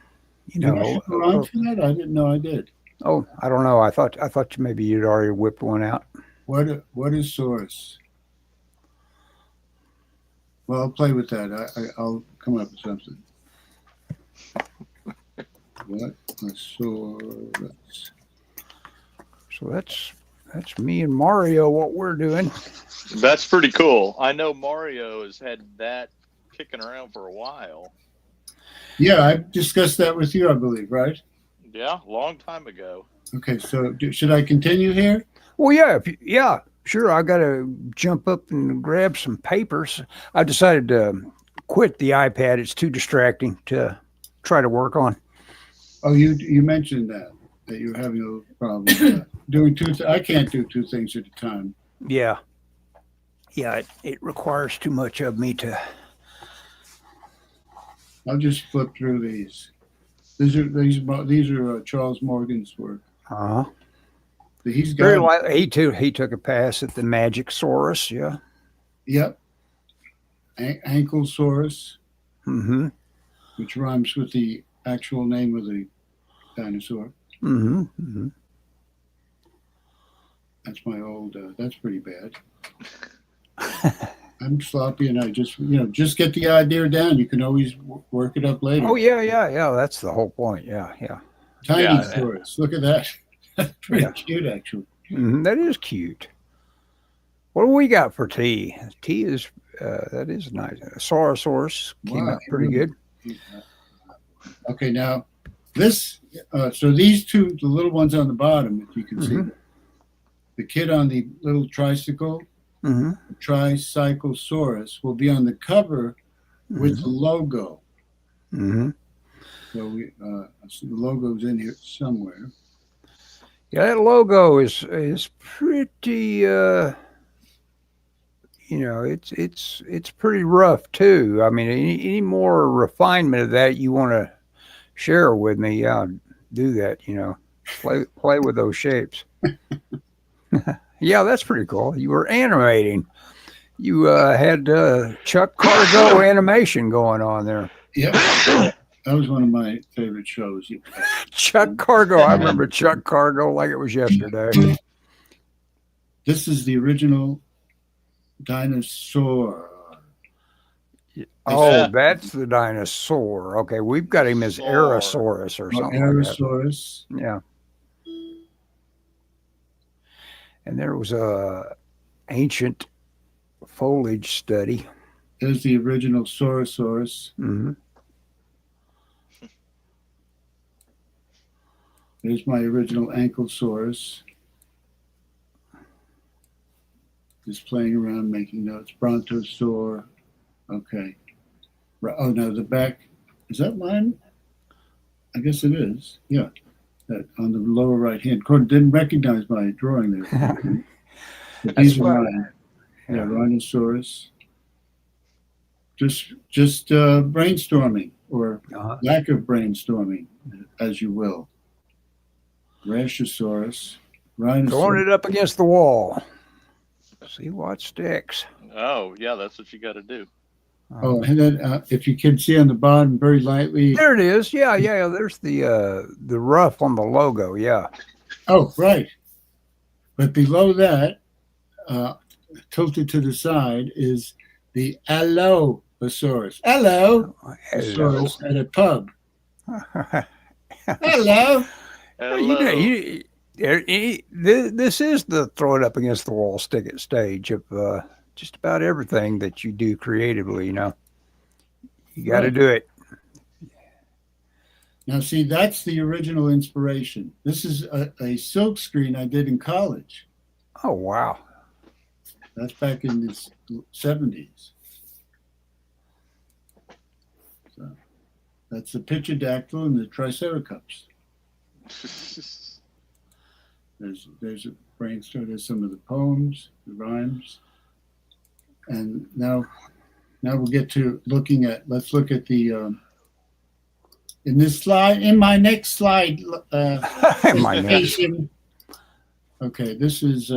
for that? I didn't know I did. Oh, I don't know. I thought maybe you'd already whipped one out. What is source? Well, I'll play with that. I'll come up with something. What a source. So that's me and Mario, what we're doing. That's pretty cool. I know Mario has had that kicking around for a while. Yeah, I discussed that with you, I believe, right? Yeah, long time ago. Okay, so should I continue here? Well, yeah, Sure, I got to jump up and grab some papers. I decided to quit the iPad. It's too distracting to try to work on. Oh, you mentioned that you're having a problem with that. Doing I can't do two things at a time. Yeah. Yeah, it requires too much of me to. I'll just flip through these. These are Charles Morgan's work. Uh-huh. He's got. He took a pass at the Magicsaurus. Yeah. Yep. Ankylosaurus. Mm-hmm. Which rhymes with the actual name of the dinosaur. Mm-hmm. Mm-hmm. That's my old. That's pretty bad. I'm sloppy, and I just get the idea down. You can always work it up later. Oh yeah. That's the whole point. Yeah. Tiny-saurus. Look at that. That's pretty cute, actually. Mm-hmm. That is cute. What do we got for tea? Tea is that is nice. Saurosaurus came out pretty good. Okay, now this. So these two, the little ones on the bottom, if you can see, the kid on the little tricycle, Tricyclosaurus, will be on the cover with the logo. Mm-hmm. So the logo's in here somewhere. Yeah, that logo is pretty. It's pretty rough too. I mean, any more refinement of that you want to share with me? Yeah, do that. Play with those shapes. Yeah, that's pretty cool. You were animating. You had Chuck Cargo animation going on there. Yeah. That was one of my favorite shows. Chuck Cargo. I remember Chuck Cargo like it was yesterday. This is the original dinosaur. Oh, that's the dinosaur. Okay, we've got him as Aerosaurus or something. Aerosaurus. Like that. Yeah. And there was a ancient foliage study. There's the original Saurosaurus. Mm-hmm. There's my original Ankylosaurus. Just playing around, making notes. Brontosaur. Okay. Oh, no, the back. Is that mine? I guess it is. Yeah. That on the lower right hand corner. Didn't recognize my drawing there. These are mine. Yeah, Rhinoceros. Just brainstorming or lack of brainstorming, as you will. Brachiosaurus. Rhinoceros. Throwing it up against the wall. See what sticks. Oh, yeah, that's what you got to do. Oh, and then if you can see on the bottom very lightly. There it is. Yeah. There's the rough on the logo. Yeah. Oh, right. But below that, tilted to the side, is the Allosaurus. Allosaurus at a pub. Hello. This is the throw it up against the wall, stick it stage of just about everything that you do creatively. You got to do it. Now, see, that's the original inspiration. This is a silk screen I did in college. Oh, wow. That's back in the 70s. So that's the Pterodactyl and the Triceratops. There's a brainstorm. There's some of the poems, the rhymes, and now we'll get to looking at. Let's look at the in this slide. In my next slide, okay, this is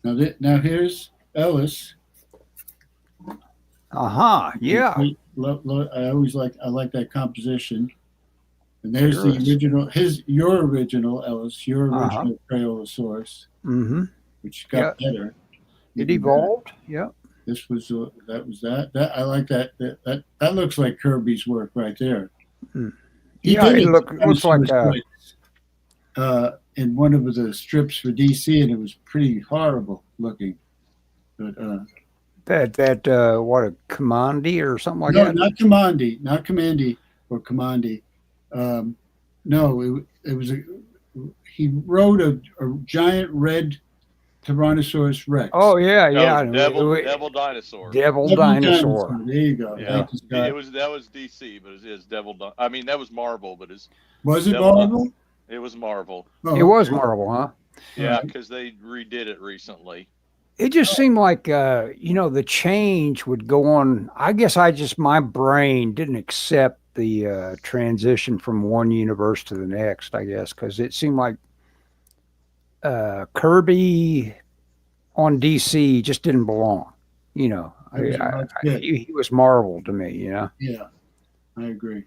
now here's Ellis. Yeah. I like that composition. And there's the original, your original Ellis, your original Crayosaurus, which got better. It evolved. Yeah. This was that. I like that. That looks like Kirby's work right there. It looks like in one of the strips for DC, and it was pretty horrible looking. But what, a Commandi or something like that? No, not Commandi or Commandi. No, it was he rode a giant red Tyrannosaurus Rex. Oh yeah, yeah. Devil Dinosaur. Devil Dinosaur. There you go. Yeah. Thank you, Scott. That was DC, but it's I mean, that was Marvel, but it's Was it Devil Marvel? It was Marvel. Oh, It was Marvel, huh? Yeah, Right. because they redid it recently. It just seemed like the change would go on. I guess my brain didn't accept the transition from one universe to the next. I guess because it seemed like Kirby on DC just didn't belong. He was Marvel to me. Yeah, I agree.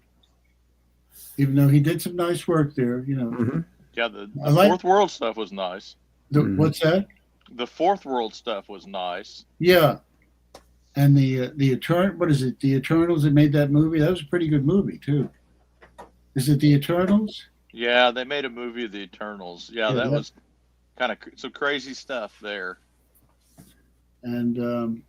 Even though he did some nice work there, Mm-hmm. Yeah, the Fourth World stuff was nice. What's that? The Fourth World stuff was nice. Yeah, and the what is it? The Eternals that made that movie. That was a pretty good movie too. Is it the Eternals? Yeah, they made a movie of the Eternals. Yeah, that was kind of some crazy stuff there. And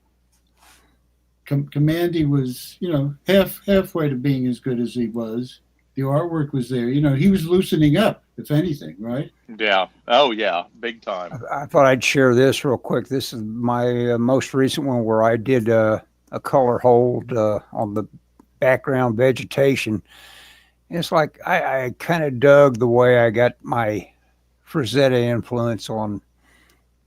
Commandy was, halfway to being as good as he was. The artwork was there. He was loosening up, if anything, right? Yeah. Oh, yeah. Big time. I thought I'd share this real quick. This is my most recent one where I did a color hold on the background vegetation. It's like I kind of dug the way I got my Frazetta influence on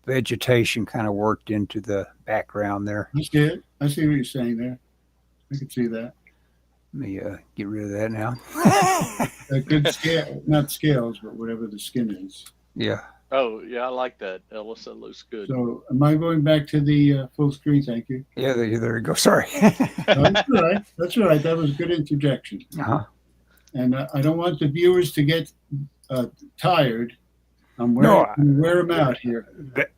vegetation kind of worked into the background there. I see it. I see what you're saying there. I can see that. Let me get rid of that now. A good scale, not scales, but whatever the skin is. Yeah. Oh, yeah, I like that, Ellis. That looks good. So, am I going back to the full screen? Thank you. Yeah, there you go. Sorry. That's all right. That's all right. That was a good interjection. Uh-huh. And I don't want the viewers to get tired. I'm going to wear them out here.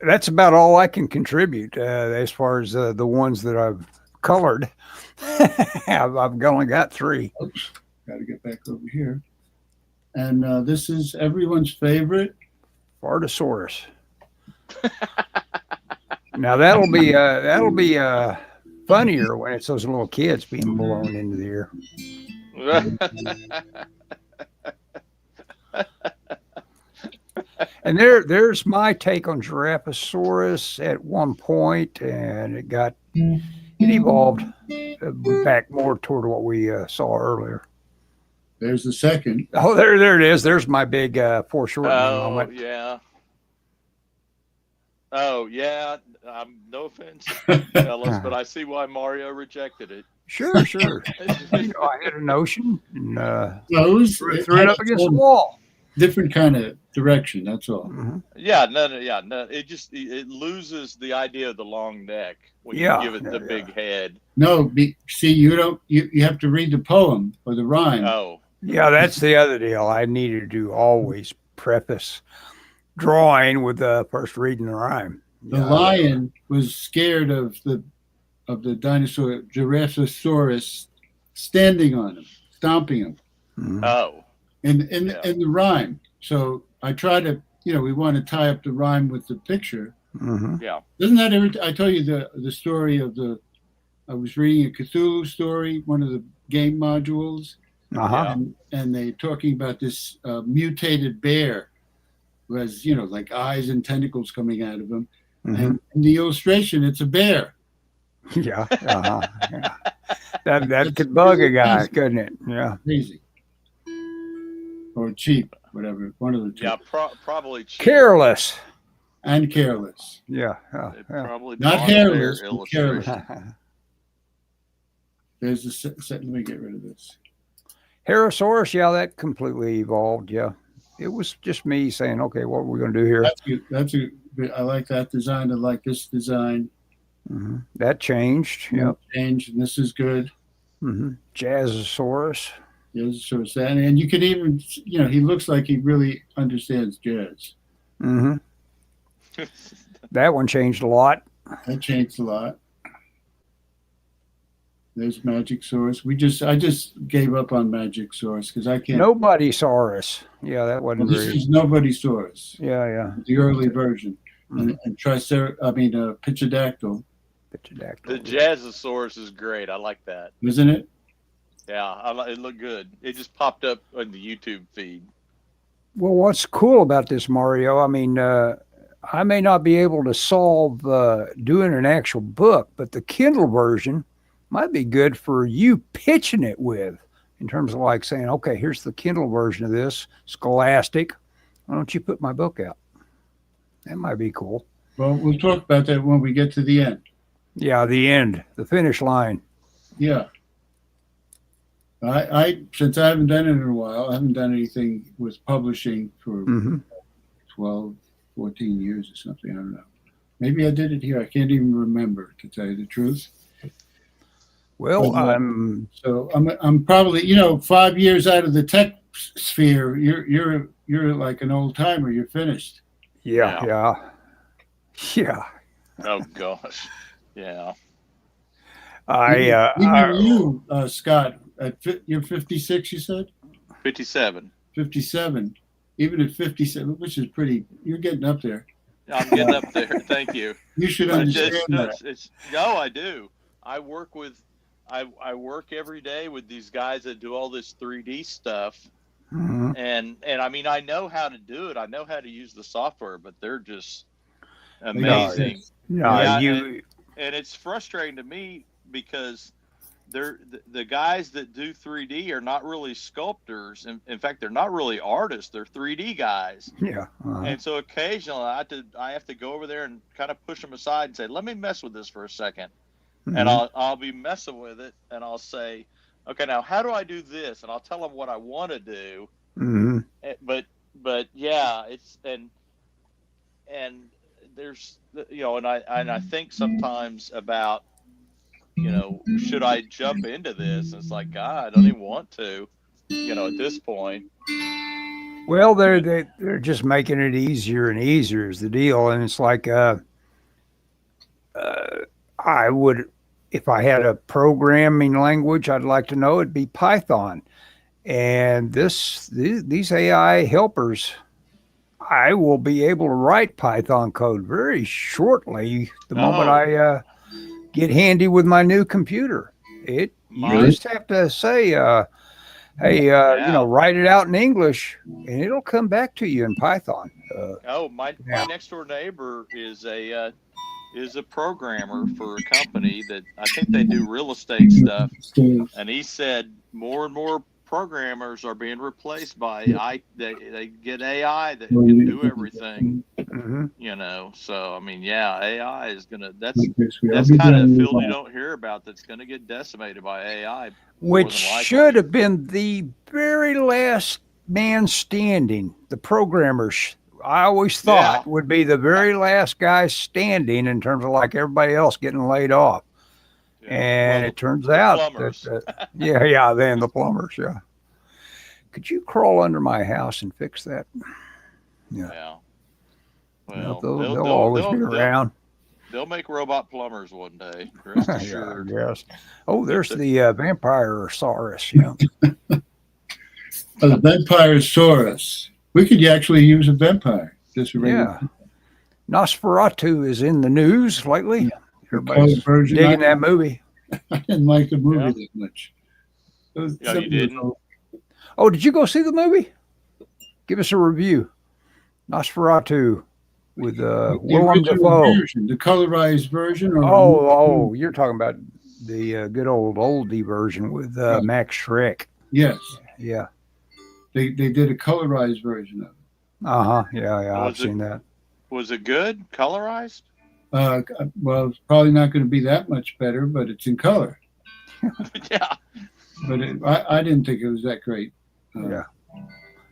That's about all I can contribute as far as the ones that I've colored. I've only got 3. Oops, got to get back over here. And this is everyone's favorite. Fartosaurus. Now that'll be funnier when it's those little kids being blown into the air. And there's my take on Giraffosaurus at one point, and it evolved back more toward what we saw earlier. There's the second. Oh, there it is. There's my big foreshortening moment. Yeah. Oh, yeah. No offense, Ellis, but I see why Mario rejected it. Sure. I had a notion and threw it up against the wall. Different kind of direction. That's all. Mm-hmm. Yeah, no. It loses the idea of the long neck when you give it the big head. No, see, you have to read the poem or the rhyme. Oh, yeah, that's the other deal. I needed to always preface drawing with first reading the rhyme. The lion was scared of the dinosaur Giraffosaurus standing on him, stomping him. Mm-hmm. Oh. In the rhyme. So I try to, we want to tie up the rhyme with the picture. Mm-hmm. Yeah. Doesn't that I told you the story of I was reading a Cthulhu story, one of the game modules, and they talking about this mutated bear who has, like eyes and tentacles coming out of him. Mm-hmm. And in the illustration, it's a bear. Yeah. Yeah. That could bug a guy, couldn't it? Yeah. Crazy. Or cheap, whatever. One of the two. Yeah, probably cheap. Careless. And careless. Yeah. Probably not hairless, but careless. illustration. There's the let me get rid of this. Herosaurus, yeah, that completely evolved. Yeah. It was just me saying, okay, what are we going to do here? I like that design. I like this design. Mm-hmm. That changed. Yeah. Changed, and this is good. Mm-hmm. Jazzosaurus. Jazzosaurus. And you can even, he looks like he really understands jazz. Mm-hmm. That one changed a lot. That changed a lot. There's Magicsaurus. I just gave up on Magicsaurus because I can't. Nobodysaurus. Yeah, that wasn't This is Nobodysaurus. Yeah. The early version. Mm-hmm. And Pterodactyl. The Jazzosaurus is great. I like that. Isn't it? Yeah, it looked good. It just popped up on the YouTube feed. Well, what's cool about this, Mario? I mean, I may not be able to solve doing an actual book, but the Kindle version might be good for you pitching it with, in terms of like saying, okay, here's the Kindle version of this, Scholastic. Why don't you put my book out? That might be cool. Well, we'll talk about that when we get to the end. Yeah, the end, the finish line. Yeah. I since I haven't done it in a while, I haven't done anything with publishing for 12, 14 years or something. I don't know. Maybe I did it here. I can't even remember, to tell you the truth. Well, but, I'm probably 5 years out of the tech sphere. You're like an old timer. You're finished. Yeah. Oh gosh, yeah. You, Scott, you're 56. You said 57. 57. Even at 57, which is pretty. You're getting up there. I'm getting up there. Thank you. You should understand that. I do. I work every day with these guys that do all this 3D stuff. Mm-hmm. And I mean, I know how to do it. I know how to use the software, but they're just amazing. And it's frustrating to me because the guys that do 3D are not really sculptors. In fact, they're not really artists. They're 3D guys. Yeah. And so occasionally I have to go over there and kind of push them aside and say, let me mess with this for a second. Mm-hmm. And I'll be messing with it, and I'll say, okay, now how do I do this? And I'll tell them what I want to do. Mm-hmm. But yeah, it's and there's and I think sometimes about should I jump into this? And it's like, God, I don't even want to, at this point. Well, they're just making it easier and easier is the deal, and it's like I would. If I had a programming language, I'd like to know it'd be Python. And these AI helpers, I will be able to write Python code very shortly. The moment I get handy with my new computer, you just have to say, "Hey, write it out in English," and it'll come back to you in Python. My next door neighbor is a programmer for a company that I think they do real estate stuff, and he said more and more programmers are being replaced by they get AI that can do everything. Mm-hmm. So I mean, yeah, AI is that's kind of a field you don't hear about that's going to get decimated by AI, which should have been the very last man standing. The programmers, I always thought, would be the very last guy standing in terms of like everybody else getting laid off. Yeah. And it turns out that, then the plumbers, Could you crawl under my house and fix that? Yeah. Well, they'll always be around. They'll make robot plumbers one day. Rest assured. Yes. Oh, there's the vampire saurus. The vampire saurus. We could actually use a vampire. Nosferatu is in the news lately. Everybody's digging that movie. I didn't like the movie that much. You didn't? Oh, did you go see the movie? Give us a review. Nosferatu with Willem Dafoe. The colorized version? Or you're talking about the good oldie version with Max Schreck. Yes. Yeah. They did a colorized version of it. Yeah, I've seen that. Was it good? Colorized? Well, it's probably not going to be that much better, but it's in color. Yeah. But I didn't think it was that great.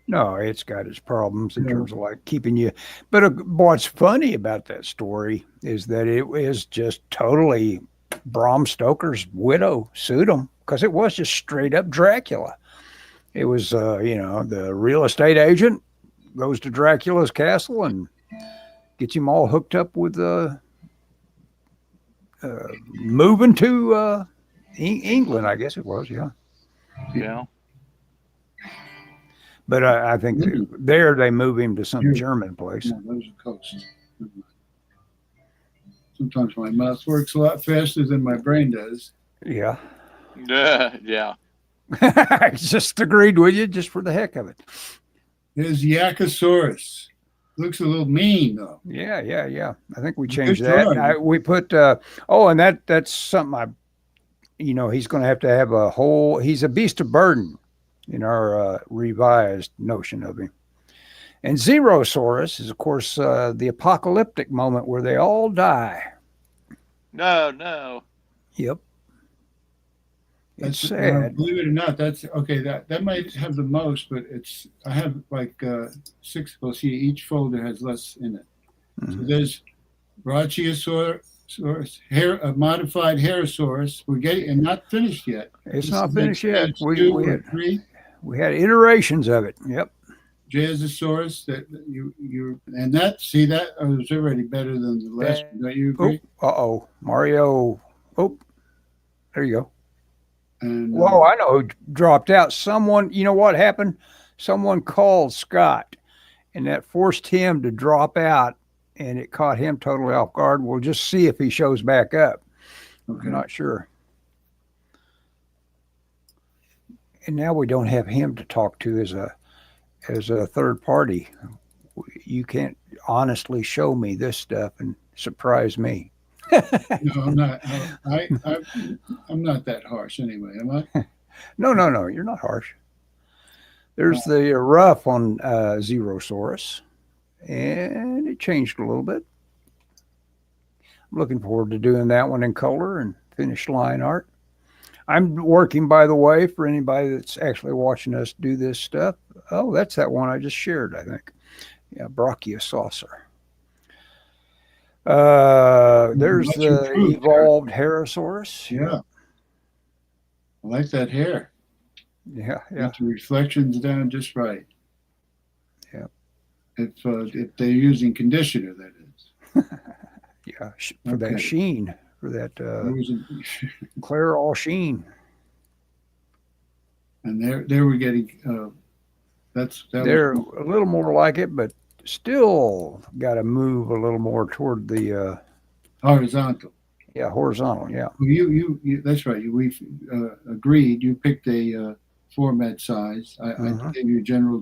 No, it's got its problems in terms of like keeping you. But what's funny about that story is that it was just totally Bram Stoker's widow sued him because it was just straight up Dracula. It was, the real estate agent goes to Dracula's castle and gets him all hooked up with moving to England, I guess it was, Yeah. But I think they move him to some German place. No, those are coasts. Sometimes my mouth works a lot faster than my brain does. Yeah. Yeah. I just agreed with you just for the heck of it. There's Yakosaurus. Looks a little mean though. Yeah. I think we Good changed that. drawing. We put and that's something he's going to have a whole. He's a beast of burden in our revised notion of him. And Zerosaurus is, of course, the apocalyptic moment where they all die. No. Yep. It's That's sad. believe it or not, that's okay. That might have the most, but I have like 6. Well, see, each folder has less in it. Mhm. So there's Brachiosaurus, a modified Herosaurus. We're getting and not finished yet. It's This not is finished yet. stage 2 or 3. We had iterations of it. Yep. Jazosaurus, that you and that was already better than the last one. Don't you agree? Mario. Oh, there you go. And Whoa, I know who dropped out. Someone, you know what happened? Someone called Scott, and that forced him to drop out, and it caught him totally off guard. We'll just see if he shows back up. okay. I'm not sure. And now we don't have him to talk to as a third party. You can't honestly show me this stuff and surprise me. No, I'm not. I'm not that harsh anyway, am I? No, you're not harsh. There's the rough on Zerosaurus, and it changed a little bit. I'm looking forward to doing that one in color and finished line art. I'm working, by the way, for anybody that's actually watching us do this stuff. Oh, that's that one I just shared, I think. Yeah, Brachiosaurus. There's Much the improved. evolved Herosaurus. Yeah. I like that hair. Yeah. Got the reflections down just right. Yeah. If they're using conditioner, that is. Yeah, for that Okay. sheen, for that Using- clear all sheen. and there we're getting. They're a little more like it, but still got to move a little more toward the horizontal. horizontal. Yeah. Well, you that's right. We've agreed. You picked a format size. I gave you a general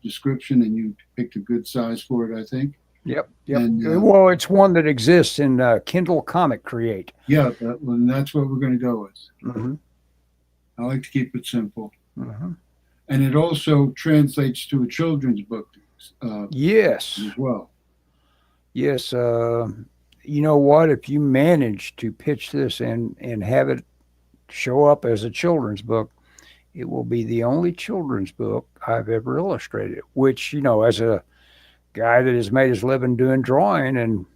description, and you picked a good size for it, I think. Yep. And, Well, it's one that exists in Kindle Comic Create. Yeah, that's what we're going to go with. Mm-hmm. I like to keep it simple. Mm-hmm. And it also translates to a children's book Yes. as well. Yes. You know what? If you manage to pitch this and have it show up as a children's book, it will be the only children's book I've ever illustrated, which, as a guy that has made his living doing drawing and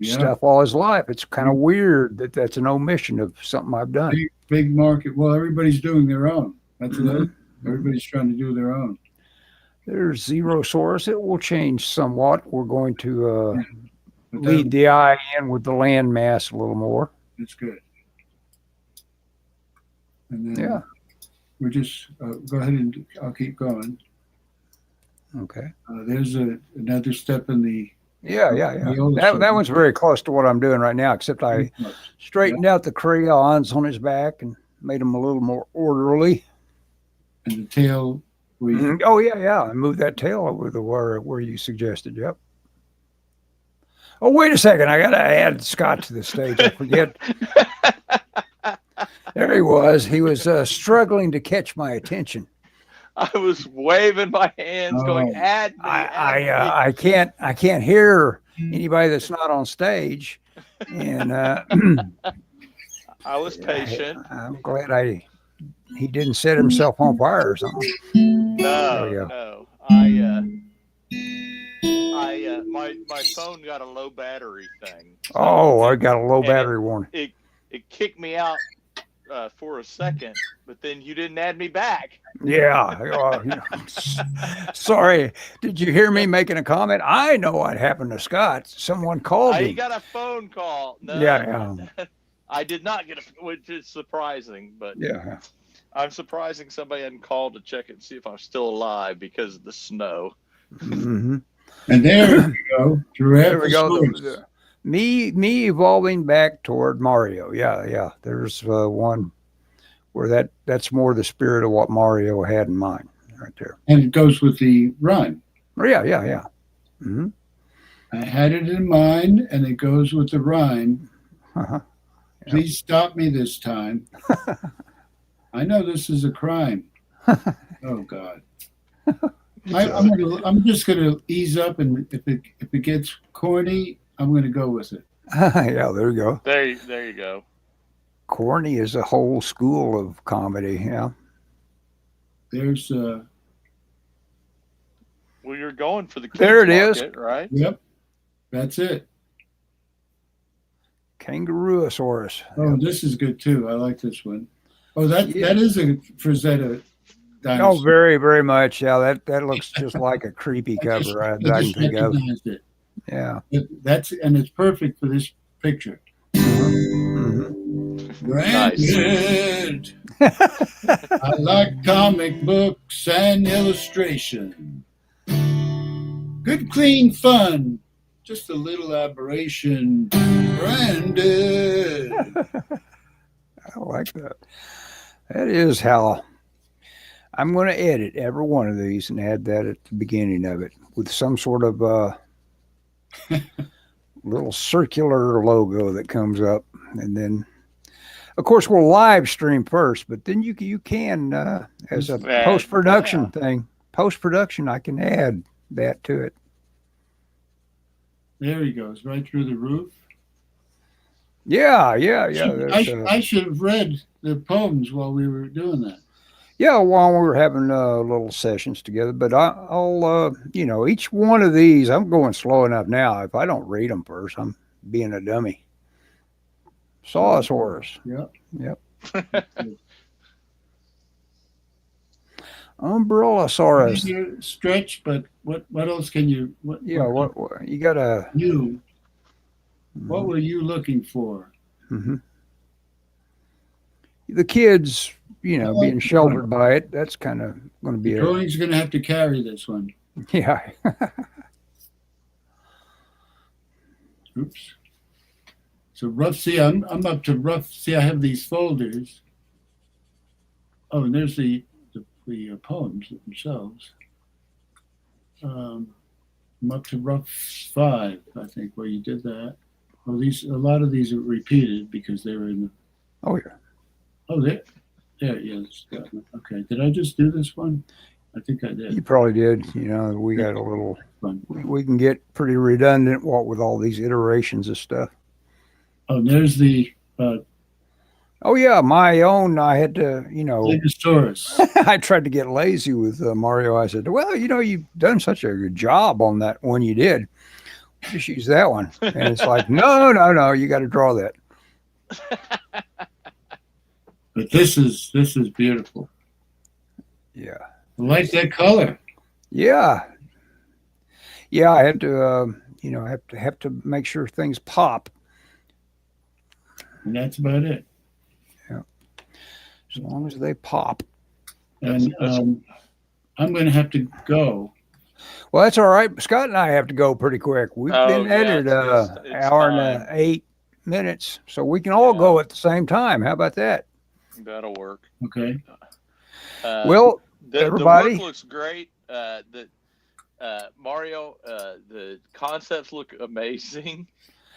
stuff all his life, it's kind of weird that that's an omission of something I've done. Big market. Well, everybody's doing their own. That's another. Everybody's trying to do their own. There's Zerosaurus. It will change somewhat. We're going to lead the eye in with the landmass a little more. That's good. And then we're just go ahead and I'll keep going. Okay. There's another step in the. Yeah. That one's very close to what I'm doing right now, except I straightened out the crayons on his back and made them a little more orderly. And the tail. Oh yeah. I moved that tail over the where you suggested. Yep. Oh, wait a second. I got to add Scott to the stage. I forget. There he was. He was struggling to catch my attention. I was waving my hands, going, "Add me." I can't hear anybody that's not on stage, and I was patient. I'm glad he didn't set himself on fire or something. No. My phone got a low battery thing. So I got a low battery warning. It kicked me out for a second, but then you didn't add me back. Yeah. Sorry. Did you hear me making a comment? I know what happened to Scott. Someone called him. You got a phone call. No, yeah. I did not get which is surprising, but yeah. I'm surprising somebody hadn't called to check it and see if I'm still alive because of the snow. Mm-hmm. And there we go. There we go. Me evolving back toward Mario. Yeah. There's one where that's more the spirit of what Mario had in mind right there. And it goes with the run. Yeah. Mm-hmm. I had it in mind, and it goes with the rhyme. Uh-huh. Yep. Please stop me this time. I know this is a crime. Oh God. I'm just gonna ease up, and if it gets corny, I'm gonna go with it. Yeah, there you go. There you go. Corny is a whole school of comedy. Yeah. There's Well, you're going for the kids There it is. market, right? Yep, that's it. Kangaroosaurus. Oh, this is good too. I like this one. Oh, that is a Frazetta dinosaur. Oh, very, very much. Yeah, that looks just like a creepy cover. I can think of. It. Yeah. And it's perfect for this picture. Mm-hmm. Granted, I like comic books and illustration. Good, clean fun. Just a little aberration. Branded. I like that. That is how I'm going to edit every one of these and add that at the beginning of it with some sort of little circular logo that comes up. And then, of course, we'll live stream first, but then you can as a post-production thing. Post-production, I can add that to it. There he goes, right through the roof. Yeah. I should have read the poems while we were doing that. Yeah, while we were having little sessions together. But I'll each one of these, I'm going slow enough now. If I don't read them first, I'm being a dummy. Sawsaurus. Yep. Umbrellasaurus. Stretch, but what else can you? What you got a you? What were you looking for? Mm-hmm. The kids, being sheltered by it. That's kind of going to be. Drawing's going to have to carry this one. Yeah. Oops. So rough. See, I'm up to rough. See, I have these folders. Oh, and there's the poems themselves. I'm up to rough 5, I think, where you did that. Well, a lot of these are repeated because they were in the. Oh yeah. Oh, there. Yes. Okay. Did I just do this one? I think I did. You probably did. We got a little. We can get pretty redundant with all these iterations of stuff. Oh, there's the. Oh yeah, my own. I had to, Stegosaurus. I tried to get lazy with Mario. I said, "Well, you've done such a good job on that one you did. Just use that one." And it's like, no, you got to draw that. But this is beautiful. Yeah, I like that color. Yeah. I had to, have to make sure things pop. And that's about it. As long as they pop. And I'm going to have to go. Well, that's all right. Scott and I have to go pretty quick. We've been at it an hour and 8 minutes, so we can all go at the same time. How about that? That'll work. Okay. Well, everybody. The work looks great. Mario, the concepts look amazing.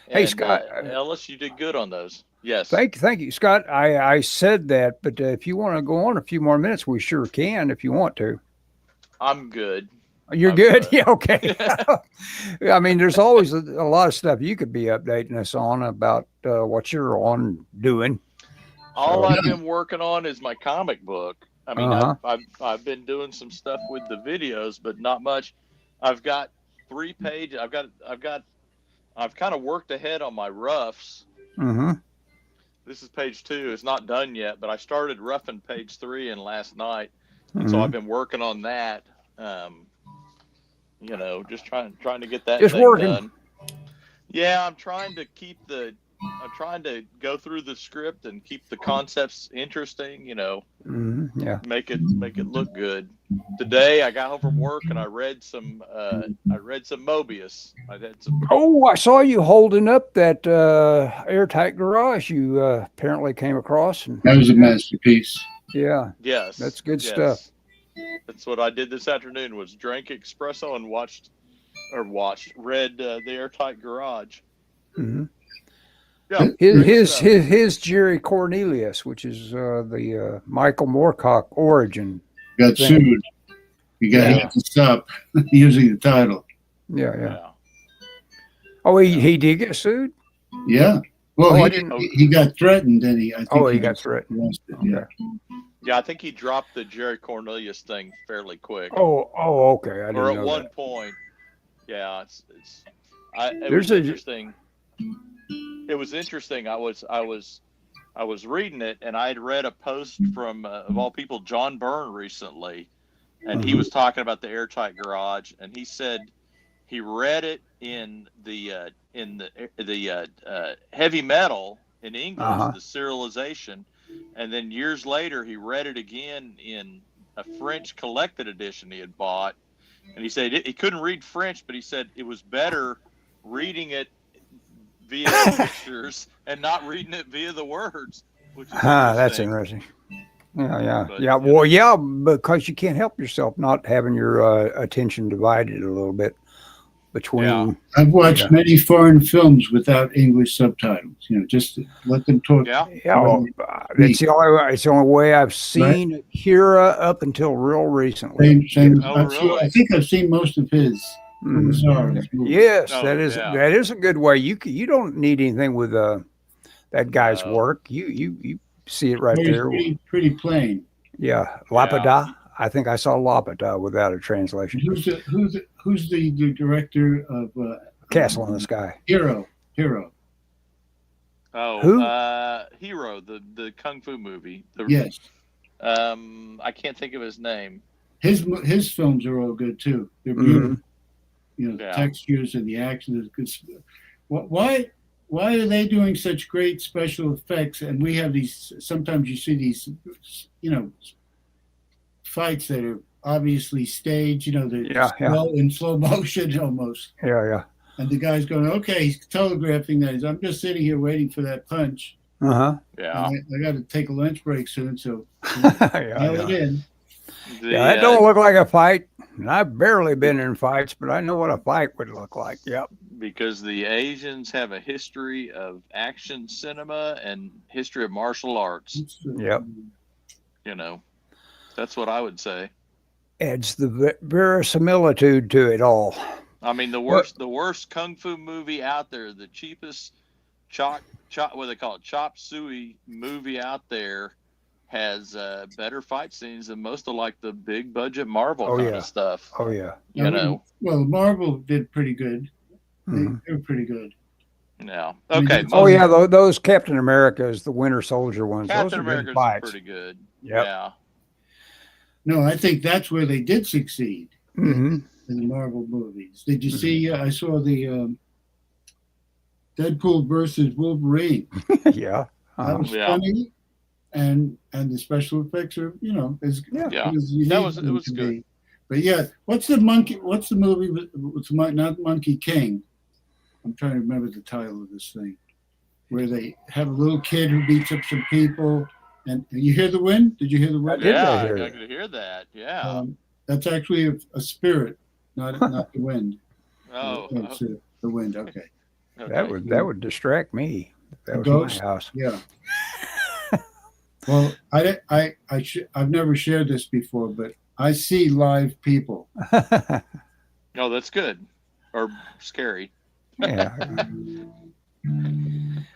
Hey, and, Scott. Ellis, you did good on those. Yes. Thank you, Scott. I said that, but if you want to go on a few more minutes, we sure can if you want to. I'm good. You're good? Yeah, okay. I mean, there's always a lot of stuff you could be updating us on about what you're on doing. All I've been working on is my comic book. I mean, I've been doing some stuff with the videos, but not much. I've got 3 pages. I've kind of worked ahead on my roughs. Mm-hmm. This is page 2. It's not done yet, but I started roughing page 3 in last night, and so I've been working on that. Just trying to get that thing done. Yeah, I'm trying to go through the script and keep the concepts interesting. Yeah. Make it look good. Today I got home from work and I read some Mobius. I saw you holding up that airtight garage you apparently came across. And that was a masterpiece. Yeah. Yes. That's good stuff. That's what I did this afternoon. Was drank espresso and watched read The Airtight Garage. Mm-hmm. Yeah, his Jerry Cornelius, which is the Michael Moorcock origin. Got sued. He had to stop using the title. Yeah. Oh, he did get sued? Yeah. Well, he got threatened, and I think he got threatened. Yeah. Yeah, I think he dropped the Jerry Cornelius thing fairly quick. Oh, okay. I didn't or at know one that. point. Yeah, it was interesting. It was interesting. I was reading it, and I had read a post from of all people, John Byrne, recently, and he was talking about The Airtight Garage, and he said he read it in the heavy metal in English, the serialization, and then years later he read it again in a French collected edition he had bought, and he said he couldn't read French, but he said it was better reading it via the pictures and not reading it via the words. Which is that's interesting. Yeah. Because you can't help yourself not having your attention divided a little bit between. Yeah. I've watched many foreign films without English subtitles. Just to let them talk. Yeah. It's the only way I've seen Akira up until real recently. Same. Really? I think I've seen most of his. Yes, that is a good way. You don't need anything with that guy's work. You see it right there. Pretty plain. Yeah, Lapada. I think I saw Lapada without a translation. Who's the director of Castle in the Sky? Hero. Oh, who? Hero, the kung fu movie. Yes. I can't think of his name. His films are all good too. They're beautiful. The textures and the action is good. Why are they doing such great special effects? And we have these. Sometimes you see these, fights that are obviously staged. They're in slow motion almost. Yeah. And the guy's going, okay, he's telegraphing that. I'm just sitting here waiting for that punch. Yeah. I got to take a lunch break soon, so it in. That don't look like a fight. And I've barely been in fights, but I know what a fight would look like. Yep. Because the Asians have a history of action cinema and history of martial arts. Yep. That's what I would say. Adds the verisimilitude to it all. I mean, the worst kung fu movie out there, the cheapest what do they call it, chop suey movie out there, has better fight scenes than most of the big budget Marvel kind of stuff. Oh yeah. Well, Marvel did pretty good. They were pretty good. Yeah. Okay. Those Captain America's, the Winter Soldier ones. Captain those are America's pretty good. Yep. Yeah. No, I think that's where they did succeed in the Marvel movies. Did you see? I saw the Deadpool versus Wolverine. Yeah. That was funny. And the special effects are, it was good. But what's the movie with not Monkey King? I'm trying to remember the title of this thing, where they have a little kid who beats up some people. And you hear the wind? Did you hear the wind? I could hear that. Yeah. That's actually a spirit, not the wind. Oh, it's the wind. Okay. That would distract me. That was ghost? my house. Yeah. Well, I've never shared this before, but I see live people. No, that's good, or scary. Yeah.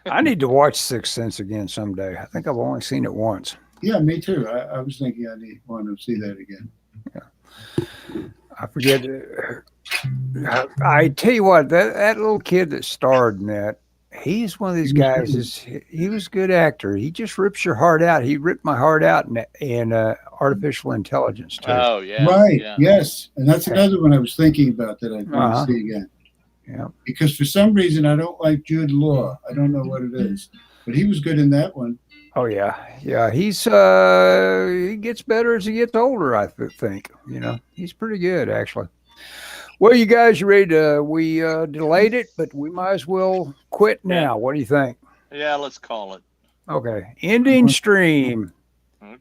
I need to watch Sixth Sense again someday. I think I've only seen it once. Yeah, me too. I was thinking I want to see that again. Yeah. I forget. I tell you what, that little kid that starred in that, he's one of these guys. He was a good actor. He just rips your heart out. He ripped my heart out in Artificial Intelligence too. Oh yeah, right. Yeah. Yes, and that's another one I was thinking about that I'd want to see again. Yeah. Because for some reason I don't like Jude Law. I don't know what it is, but he was good in that one. Oh yeah. He's he gets better as he gets older. I think. He's pretty good actually. Well, you guys, you ready to? We delayed it, but we might as well quit now. What do you think? Yeah, let's call it. Okay. Ending stream. Okay.